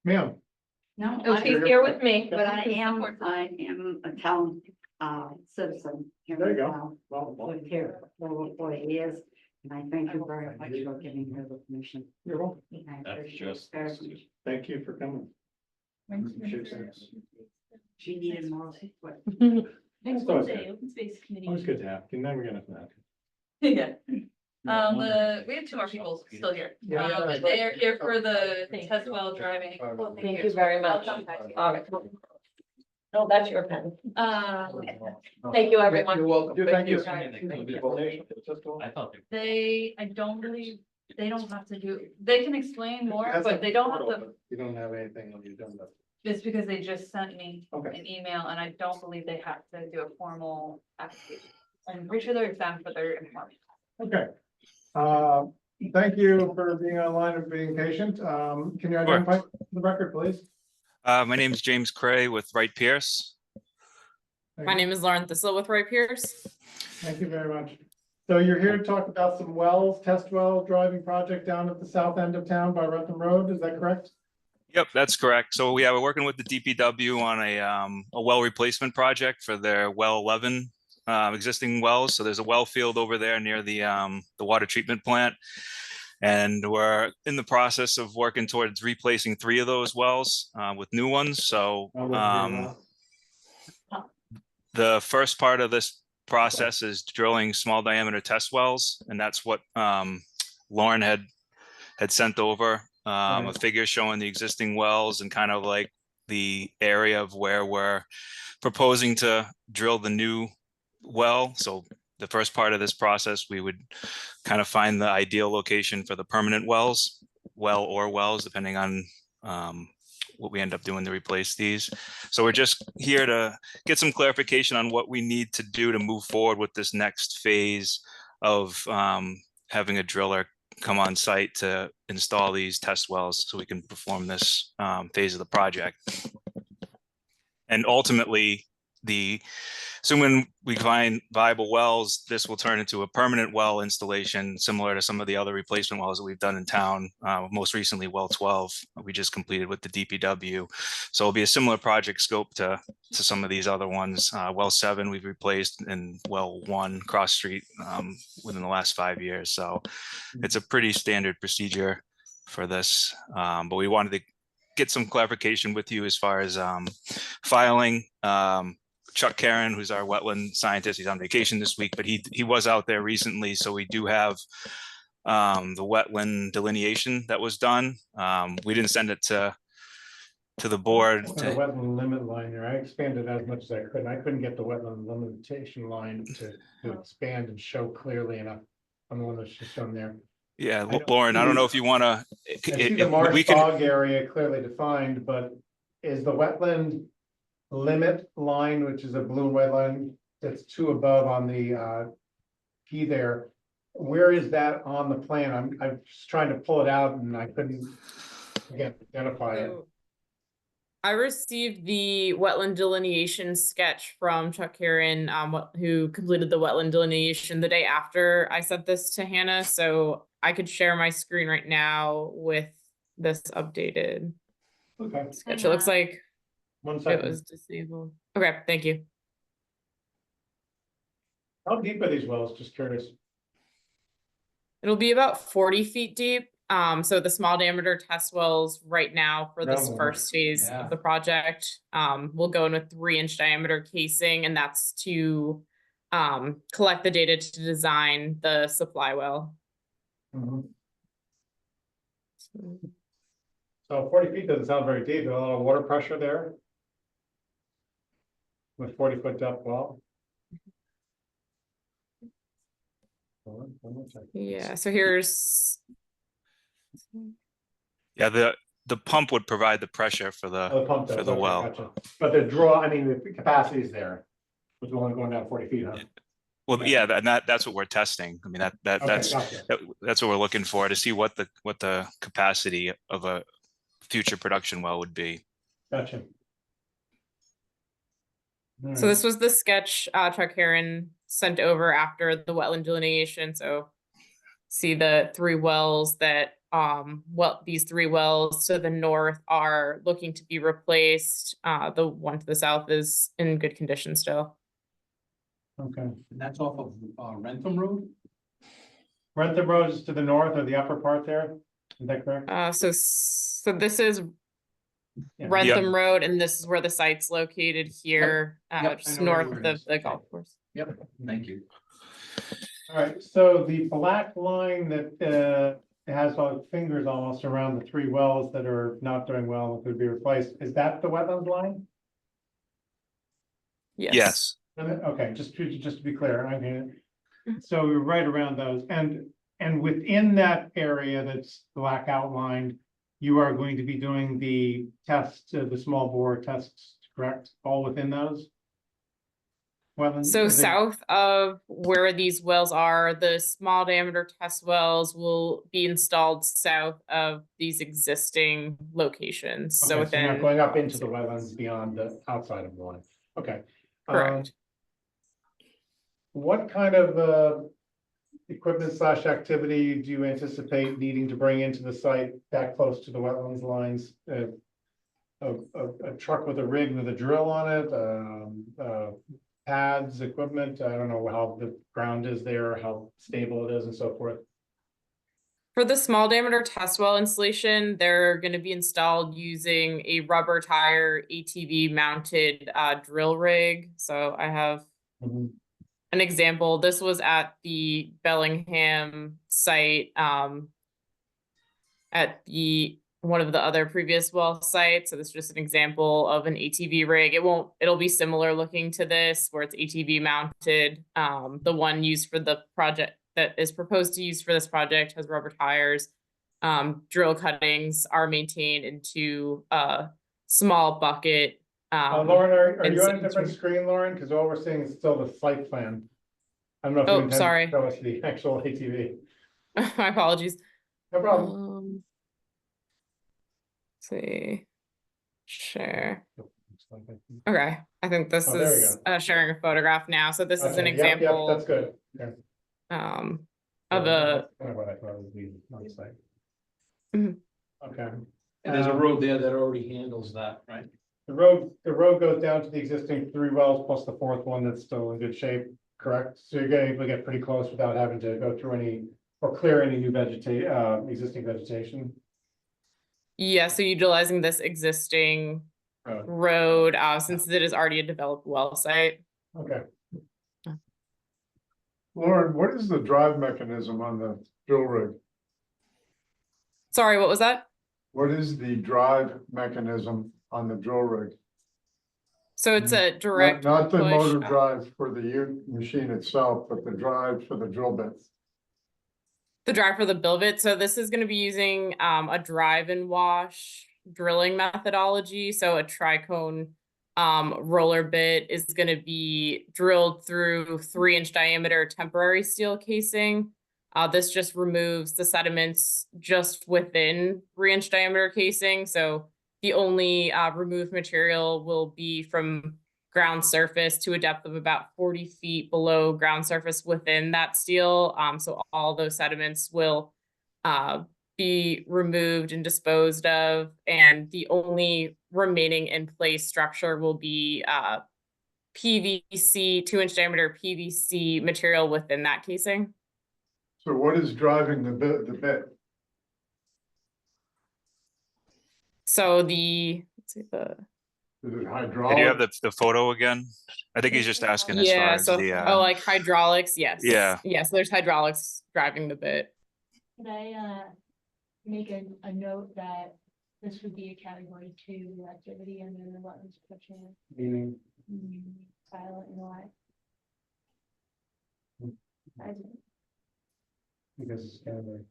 Ma'am, No, Oh, she's here with me. but I am a town citizen. Here there you in go. town. Well, Lived here for 40 years, and I thank you very much for giving me the permission. you're welcome. I That's appreciate it just. very much. Thank you for coming. Appreciate it. She needed more support. Next That's always Wednesday, open space committee. Always good to have. You never get enough of that. Yeah. We have two more people still here. Yeah. They're here for the test well driving. Thank you very much. No, that's your pen. Thank you, everyone. You're welcome. Thank you. I thought they I don't believe, they don't have to do, they can explain more, but they don't have to, You don't have anything on the agenda. it's because they just sent me Okay. an email and I don't believe they have to do a formal application. I'm pretty sure they're exempt, but they're informed. Okay. Thank you for being online and being patient. Can you identify the record, please? My name is James Cray with Wright Pierce. Thank My you. name is Lauren Thistle with Roy Pierce. Thank you very much. So you're here to talk about some wells, test well driving project down at the south end of town by Rutland Road, is that correct? Yep, that's correct. So we're working with the DPW on a well replacement project for their well 11 existing wells. So there's a well field over there near the water treatment plant. And we're in the process of working towards replacing 3 of those wells with new ones. So the first part of this process is drilling small diameter test wells, and that's what Lauren had sent over, a figure showing the existing wells and kind of like the area of where we're proposing to drill the new well. So the first part of this process, we would kind of find the ideal location for the permanent wells, depending on what we end up doing to replace these. So we're just here to get some clarification on what we need to do to move forward with this next phase of having a driller come on site to install these test wells so we can perform this phase of the project. And ultimately, assuming we find viable wells, this will turn into a permanent well installation similar to some of the other replacement wells that we've done in town. Most recently, well 12, we just completed with the DPW. So it'll be a similar project scope to some of these other ones. Well 7 we've replaced, and well 1 cross street within the last 5 years. So it's a pretty standard procedure for this, but we wanted to get some clarification with you as far as filing. Chuck Karen, who's our wetland scientist, he's on vacation this week, but he was out there recently. So we do have the wetland delineation that was done. We didn't send it to the board. The wetland limit line there, I expanded as much as I could, and I couldn't get the wetland limitation line to expand and show clearly enough on the one that's just shown there. Yeah, Lauren, I don't know if you want to. I see the marsh bog area clearly defined, but is the wetland limit line, which is a blue and white line that's 2 above on the key there, where is that on the plan? I'm just trying to pull it out and I couldn't again identify it. I received the wetland delineation sketch from Chuck Karen, who completed the wetland delineation the day after I sent this to Hannah. So I could share my screen right now with this updated sketch. It looks like 1 second. it was disabled. Okay, thank you. How deep are these wells? Just curious. It'll be about 40 feet deep. So the small diameter test wells right now for this first phase of the project, will go in a 3-inch diameter casing, and that's to collect the data to design the supply well. Mhm. So 40 feet doesn't sound very deep, there's a lot of water pressure there. With 40-foot depth well. Yeah, so here's, Yeah, the pump would provide the pressure for Oh, the pump for does, the okay, well. gotcha. But the draw, I mean, the capacity is there. With only going down 40 feet, huh? Well, yeah, and that's what we're testing. I mean, Okay, gotcha. that's what we're looking for, to see what the capacity of a future production well would be. Gotcha. so this was the sketch Chuck Heron sent over after the wetland delineation. So see the three wells that these three wells to the north are looking to be replaced. The one to the south is in good condition still. Okay. And that's off of Rentham Road? Rentham Road is to the north or the upper part there, is that correct? So this is Yeah. Rentham Road, and this is where the site's located here, Yep, just I know north where it of is. the golf course. Yep, thank you. All right, so the black line that has all fingers almost around the three wells that are not doing well and could be replaced, is that the wetland line? Yes. Okay, just to be clear, I mean, so we're right around those, and within that area that's black outlined, you are going to be doing the tests, the small bore tests, correct? All within those? Wetland, So is it- south of where these wells are, the small diameter test wells will be installed south of these existing locations. So Okay, so you're not within, going up into the wetlands beyond the outside of the line, okay. correct. What kind of equipment / activity do you anticipate needing to bring into the site that close to the wetlands lines? A truck with a rig with a drill on it, pads, equipment, I don't know how the ground is there, how stable it is and so forth. For the small diameter test well installation, they're going to be installed using a rubber tire ATV mounted drill rig. So I have an example. This was at the Bellingham site, at one of the other previous well sites. So this is just an example of an ATV rig. It'll be similar looking to this, where it's ATV mounted. The one used for the project that is proposed to use for this project has rubber tires. Drill cuttings are maintained into a small bucket. Lauren, are you on a different screen, Lauren? Because all we're seeing is still the site plan. I don't know if you intend sorry. to show us the actual ATV. My apologies. No problem. See, share. Okay, I think this Oh, there we is sharing a photograph now. So this is an Okay, yep, example. that's good. Yeah. Of a. Kind of what I thought would be on the site. Mhm. Okay. And there's a road there that already handles that, right? The road goes down to the existing three wells plus the fourth one that's still in good shape, correct? So you're able to get pretty close without having to go through any or clear any new existing vegetation. Yeah, so utilizing this existing road, since it is already a developed well site. Okay. Lauren, what is the drive mechanism on the drill rig? Sorry, what was that? What is the drive mechanism on the drill rig? So it's a direct Not the push, motor drive for the machine itself, but the drive for the drill bits. the drive for the bill bit. So this is going to be using a drive and wash drilling methodology. So a tricone roller bit is going to be drilled through 3-inch diameter temporary steel casing. This just removes the sediments just within 3-inch diameter casing. So the only removed material will be from ground surface to a depth of about 40 feet below ground surface within that steel. So all those sediments will be removed and disposed of, and the only remaining in place structure will be PVC, 2-inch diameter PVC material within that casing. So what is driving the bit? So let's see the. Is it Do hydraulic? you have the photo again? I think he's just asking as far Yeah, as so the like hydraulics, yes. Yeah. Yes, there's hydraulics driving the bit. Could I, make a note that this would be a category 2 activity and then the wetlands protection? Meaning, File it in what? because it's kind of like,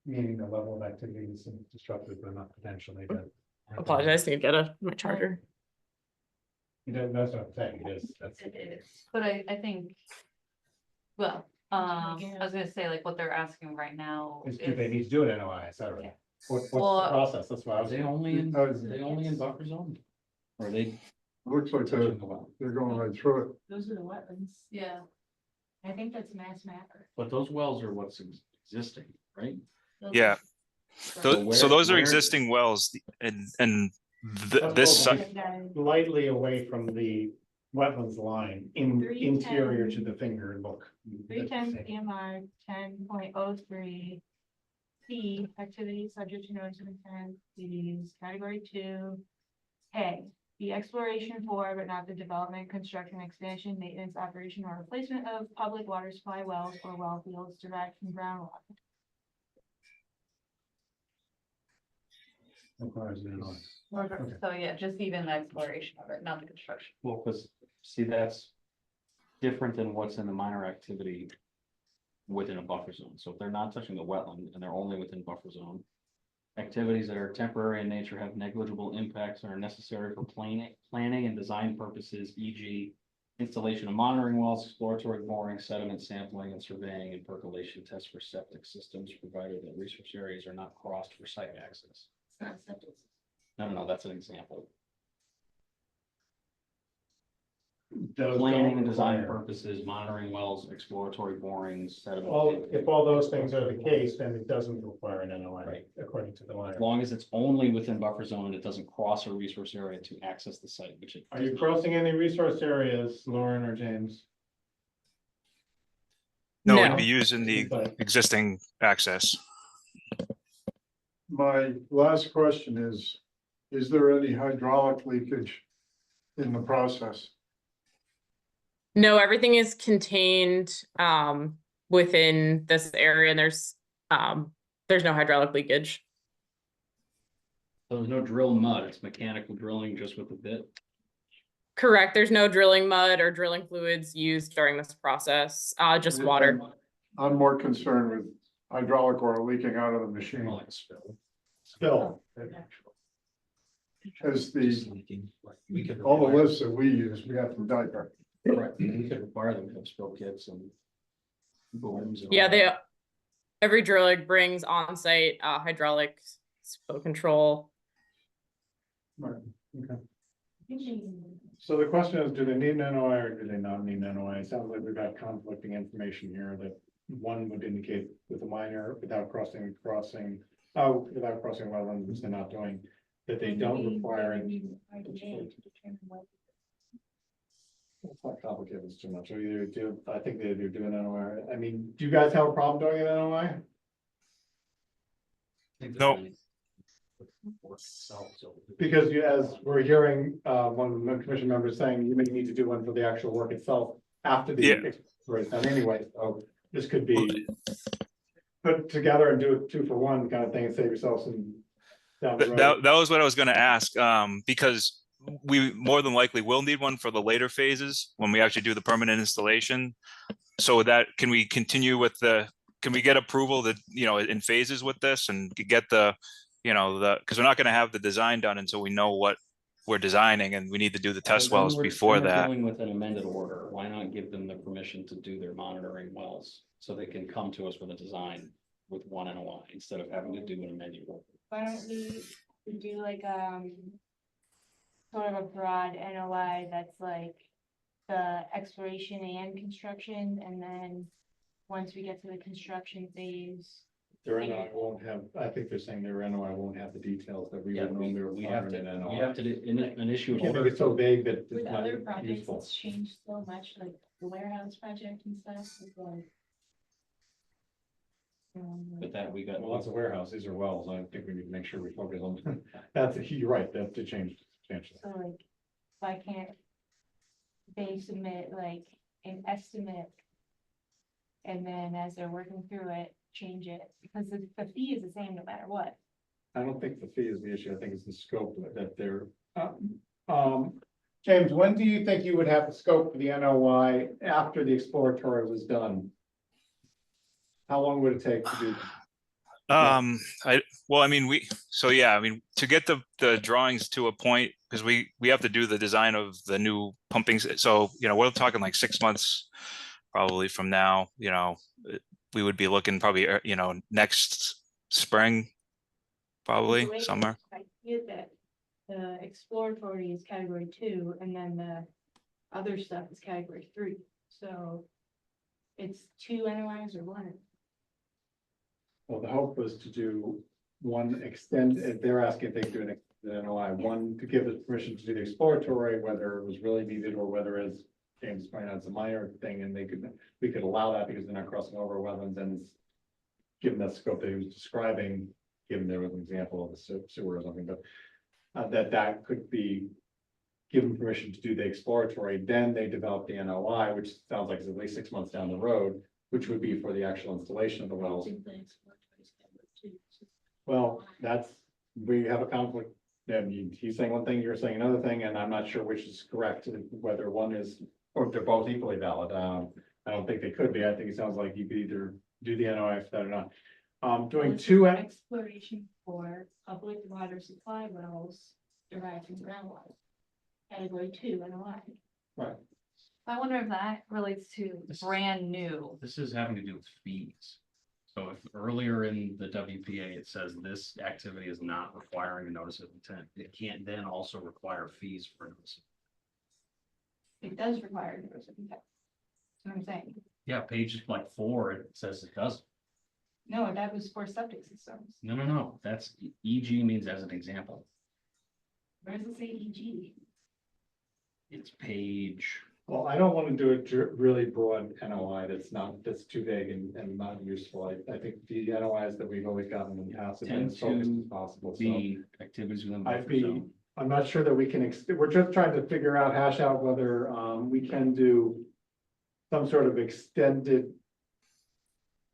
meaning the level of activity is disruptive, but not potentially, but. Apologize, need to get my charger. That's what I'm saying, it is, that's. It is, but I think, well, I was gonna say, like, what they're asking right now Is, is. do they need to do an NOI, et cetera? Yeah. What's Well, the process, that's why I Are was. they only in, Uh, are they only in buffer zone? Or are they Looks like touching the well? they're going right through it. Those are the wetlands. Yeah. I think that's mass mapper. But those wells are what's existing, right? Those Yeah. are- So those are where- existing wells and Let's this go site, Slightly away from the wetlands line, in 310. interior to the finger, look. 310 CMR 10.03 C, activities subject to notice of intent, is category 2. A, the exploration for, but not the development, construction, expansion, maintenance, operation, or replacement of public water supply wells or well fields derived from groundwater. Requires an NOI. So yeah, just even the exploration of it, not the construction. Well, because, see, that's different than what's in the minor activity within a buffer zone. So if they're not touching the wetland and they're only within buffer zone, activities that are temporary in nature have negligible impacts and are necessary for planning and design purposes, e.g. installation of monitoring wells, exploratory boring, sediment sampling, and surveying and percolation tests for septic systems, provided that resource areas are not crossed for site access. It's not septic. No, that's an example. Those Planning don't and design require- purposes, monitoring wells, exploratory borings, sediment. Well, if all those things are the case, then it doesn't require an NOI, Right. according to the As lawyer. long as it's only within buffer zone, it doesn't cross a resource area to access the site, which it. Are you crossing any resource areas, Lauren or James? no, it'd be using the But existing access. My last question is there any hydraulic leakage in the process? No, everything is contained within this area and there's no hydraulic leakage. So there's no drill mud, it's mechanical drilling just with a bit. Correct. There's no drilling mud or drilling fluids used during this process, just water. I'm more concerned with hydraulic oil leaking out of the machine. Like a spill. still, As Just the, leaking. We could all the require- lifts that we use, we have to diaper. Correct, we could require them to have spill kits and booms. and all Yeah, that. every driller brings on-site hydraulic spill control. right, okay. So the question is, do they need an NOI or do they not need an NOI? It sounds like we've got conflicting information here that one would indicate with a minor without crossing wetlands, which they're not doing, that they don't require it. It's not complicated, it's too much. So either do, I think they do an NOI. I mean, do you guys have a problem doing an NOI? No. Because you, as we're hearing, one of the commission members saying, you may need to do one for the actual work itself after the. Yeah. Right, done anyway, so this could be put together and do it 2 for 1 kind of thing and save yourself some. Down the road. That was what I was gonna ask, because we more than likely will need one for the later phases when we actually do the permanent installation. So that, can we continue with can we get approval that, in phases with this and get because we're not gonna have the design done until we know what we're designing, and we need to do the test Then wells we're- before then we're that. Dealing with an amended order, why not give them the permission to do their monitoring wells? So they can come to us with a design with one NOI instead of having to do an amended order. Why don't we do like, sort of a broad NOI that's like the exploration and construction, and then once we get to the construction phase. Their NOI won't have, I think they're saying their NOI won't have the details that we Yeah, would normally we have require to, in an we NOI. have to an issue. You can't make it so vague that it's With not other projects, useful. it's changed so much, like the warehouse project and stuff, it's like. But that we got. Well, that's a warehouse, these are wells, I think we need to make sure we focus on, you're right, that's to change substantially. So like, why can't they submit like an estimate? And then as they're working through it, change it, because the fee is the same no matter what. I don't think the fee is the issue. I think it's the scope that they're, James, when do you think you would have the scope for the NOI after the exploratory was done? How long would it take to do? Well, I mean, I mean, to get the drawings to a point, because we have to do the design of the new pumping. So, we're talking like 6 months probably from now, we would be looking probably, next spring, probably The way summer. I see that the exploratory is category 2, and then the other stuff is category 3. So it's 2 NOIs or 1. Well, the hope was to do one extend, they're asking if they could do an NOI, one to give us permission to do the exploratory, whether it was really needed or whether, as James pointed out, it's a minor thing, and we could allow that because they're not crossing over wetlands, and it's given that scope that he was describing, given there was an example of the sewer or something, but that could be given permission to do the exploratory, then they develop the NOI, which sounds like it's at least 6 months down the road, which would be for the actual installation of the wells. Well, we have a conflict. And he's saying one thing, you're saying another thing, and I'm not sure which is correct, whether one is, or if they're both equally valid. I don't think they could be. I think it sounds like you could either do the NOI for that or not. Doing two. Exploration for public water supply wells derived from groundwater. Category 2 NOI. Right. I wonder if that relates to brand new. This is having to do with fees. So if earlier in the WPA, it says this activity is not requiring a notice of intent, it can't then also require fees for notice. It does require notice of intent. That's what I'm saying. Yeah, page like 4, it says it doesn't. No, that was for septic systems. No, that's EG means as an example. Where does it say EG? It's page. Well, I don't want to do a really broad NOI that's too vague and not useful. I think the NOIs that we've always gotten in the past have been as focused as possible, so. The activities within. I'm not sure that we can, we're just trying to figure out, hash out whether, we can do some sort of extended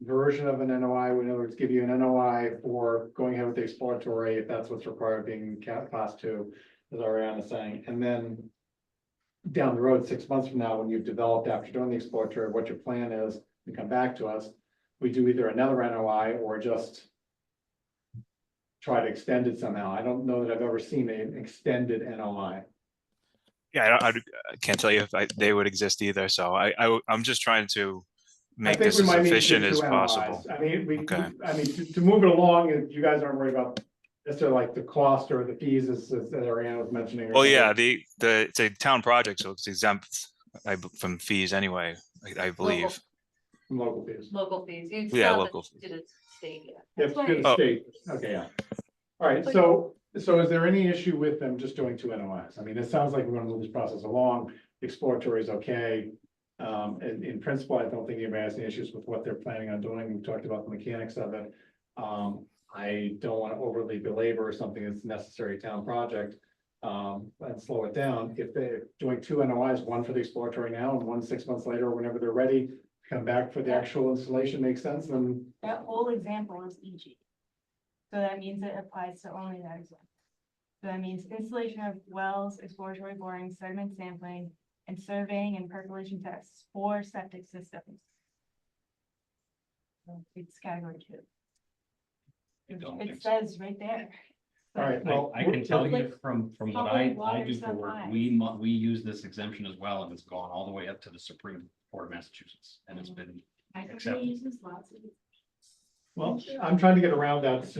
version of an NOI, in other words, give you an NOI for going ahead with the exploratory, if that's what's required, being class 2, as Ariana is saying, and then down the road, 6 months from now, when you've developed after doing the exploratory, what your plan is, you come back to us. We do either another NOI or just try to extend it somehow. I don't know that I've ever seen an extended NOI. Yeah, I can't tell you if they would exist either. So I'm just trying to make think this we as might need to efficient do as 2 possible. NOIs. I mean, Okay. to move it along, you guys aren't worried about necessarily like the cost or the fees as Ariana was mentioning. or Well, yeah, something. it's a town project, so it's exempt from fees anyway, I believe. Local fees. Local fees. You Yeah, still have local to do the state. Yep, That's why to the it's- state. Okay, yeah. All right, so is there any issue with them just doing 2 NOIs? I mean, it sounds like we're gonna move this process along. Exploratory is okay. In principle, I don't think anybody has any issues with what they're planning on doing. We talked about the mechanics of it. I don't want to overly belabor something that's a necessary town project. And slow it down. If they're doing 2 NOIs, one for the exploratory now and one 6 months later, or whenever they're ready, come back for the actual installation, makes sense, then That whole example is EG. So that means it applies to only that example. So that means installation of wells, exploratory boring, sediment sampling, and surveying and percolation tests for septic systems. So it's category 2. It says right there. all right, well. I can tell you like from what public I water do for work, supplies. we use this exemption as well, and it's gone all the way up to the Supreme Court of Massachusetts, and it's been I think accepted. it uses lots of. Well, I'm trying to get around that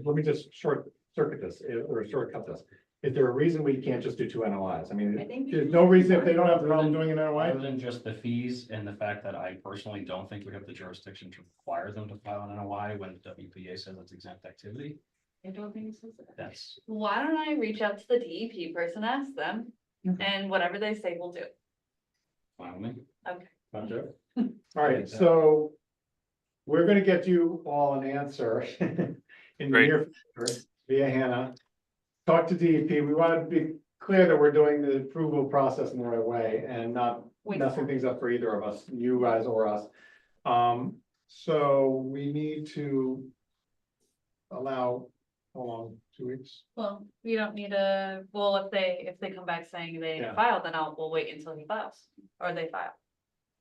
let me just short circuit this or shortcut this. Is there a reason we can't just do 2 NOIs? I mean, I think we there's should no do reason if one. they don't have the problem doing an NOI. Other than just the fees and the fact that I personally don't think we have the jurisdiction to require them to file an NOI when the WPA says it's exempt activity. I don't think it says that. That's Why don't I reach out to the DEP person, ask them, and whatever they say, we'll do. fine with me. Okay. Gotcha. All right, so we're gonna get you all an answer in the Great. near future via Hannah. Talk to DEP. We want to be clear that we're doing the approval process in the right way and not Wait. messing things up for either of us, you guys or us. So we need to allow, how long, 2 weeks? Well, we don't need a, well, if they come back saying they Yeah. filed, then we'll wait until he files, or they file.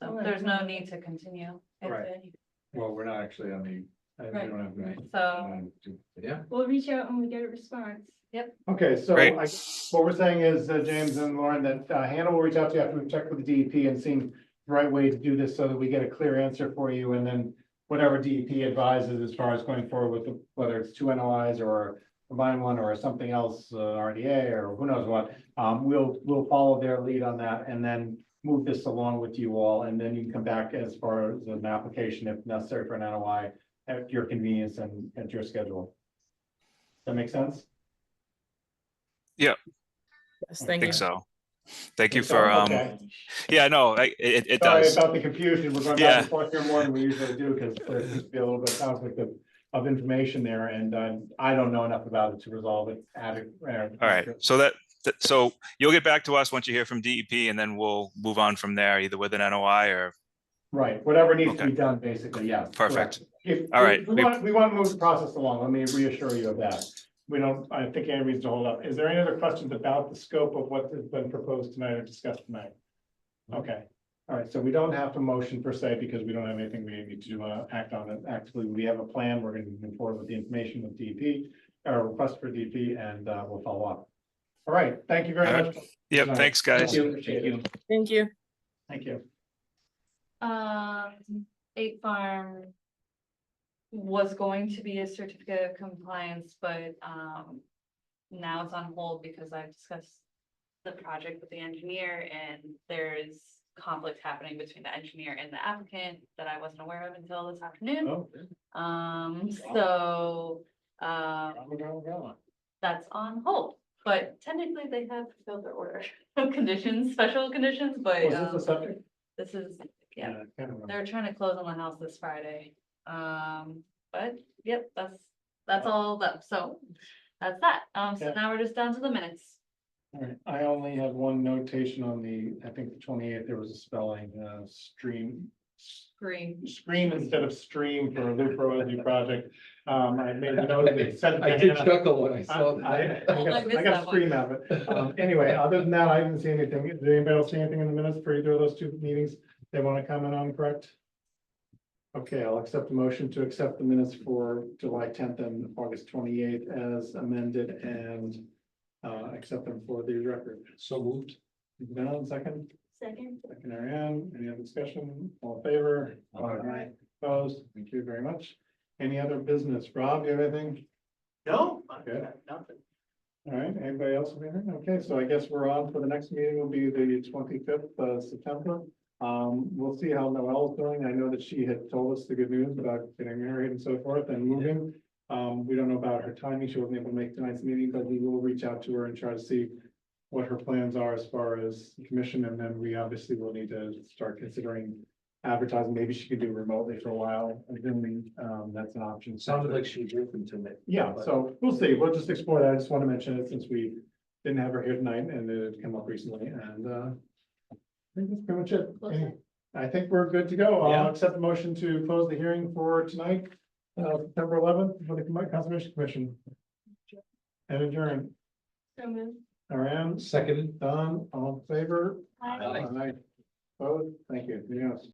So Alright. there's no need to continue. if Right. they- Well, we're not actually on the, we Right. don't have. the- So, Yeah. We'll reach out when we get a response. Okay, so Great. what we're saying is, James and Lauren, that Hannah will reach out to you after we've checked with the DEP and seen the right way to do this so that we get a clear answer for you, and then whatever DEP advises as far as going forward with, whether it's 2 NOIs or a combined one or something else, RDA or who knows what, we'll follow their lead on that and then move this along with you all, and then you can come back as far as an application if necessary for an NOI at your convenience and at your schedule. That make sense? Yes, I thank you. think so. Thank you So, for, okay. yeah, no, it Sorry does. about the confusion. We're going Yeah. back and forth here more than we usually do because there seems to be a little bit of conflict of information there, and I don't know enough about it to resolve it. All right, so so you'll get back to us once you hear from DEP, and then we'll move on from there, either with an NOI or, Right, whatever needs to Okay. be done, basically, yes. Perfect. correct. If, All right. We want to move the process along. Let me reassure you of that. We don't, I think any reason to hold up. Is there any other questions about the scope of what has been proposed tonight or discussed tonight? Okay, all right, so we don't have to motion per se because we don't have anything we need to act on it actively. We have a plan. We're going to move forward with the information with DEP, or request for DEP, and we'll follow up. All right, thank you very All right. much. Yep, Tonight. thanks, guys. Thank you. Appreciate it. Thank you. Thank you. 8 Farm was going to be a certificate of compliance, but, now it's on hold because I've discussed the project with the engineer and there's conflict happening between the engineer and the applicant that I wasn't aware of until this afternoon. Oh, So, that's on hold, but technically they have fulfilled their order of conditions, special conditions, but, was this the subject? this is, yeah, I can't remember. they're trying to close on the house this Friday. But yep, that's all that, so that's that. So Yeah. now we're just down to the minutes. All right, I only have one notation on I think the 28th, there was a spelling, Green. scream instead of stream for a Loop Road project. I made a note of it. Sent it to I did Hannah. chuckle when I I saw that. I missed got that a scream out of it. Anyway, other than that, I didn't see anything. Did anybody else see anything in the minutes for either of those 2 meetings they want to comment on, correct? Okay, I'll accept the motion to accept the minutes for July 10th and August 28th as amended and accept them for the record. So moved. Don, second. Second. Second, Ariane, any other discussion? All in favor? Aye. Opposed? Thank you very much. Any other business? Rob, do you have anything? No, Okay. nothing. All right, anybody else have anything? Okay, so I guess we're on for the next meeting will be the 25th of September. We'll see how Noelle's doing. I know that she had told us the good news about getting married and so forth and moving. We don't know about her timing. She wasn't able to make tonight's meeting, but we will reach out to her and try to see what her plans are as far as the commission, and then we obviously will need to start considering advertising. Maybe she could do remotely for a while, assuming that's an option. Sounded like she was open to me. Yeah, so we'll see. We'll just explore that. I just want to mention it since we didn't have her here tonight and it had come up recently, and I think that's pretty much it. I think we're good to go. Yeah. I'll accept the motion to close the hearing for tonight, September 11th for the Conservation Commission. And adjourn. So moved. Ariane, Seconded. Don, all in favor? Aye. Aye. Opposed? Thank you. Anything else?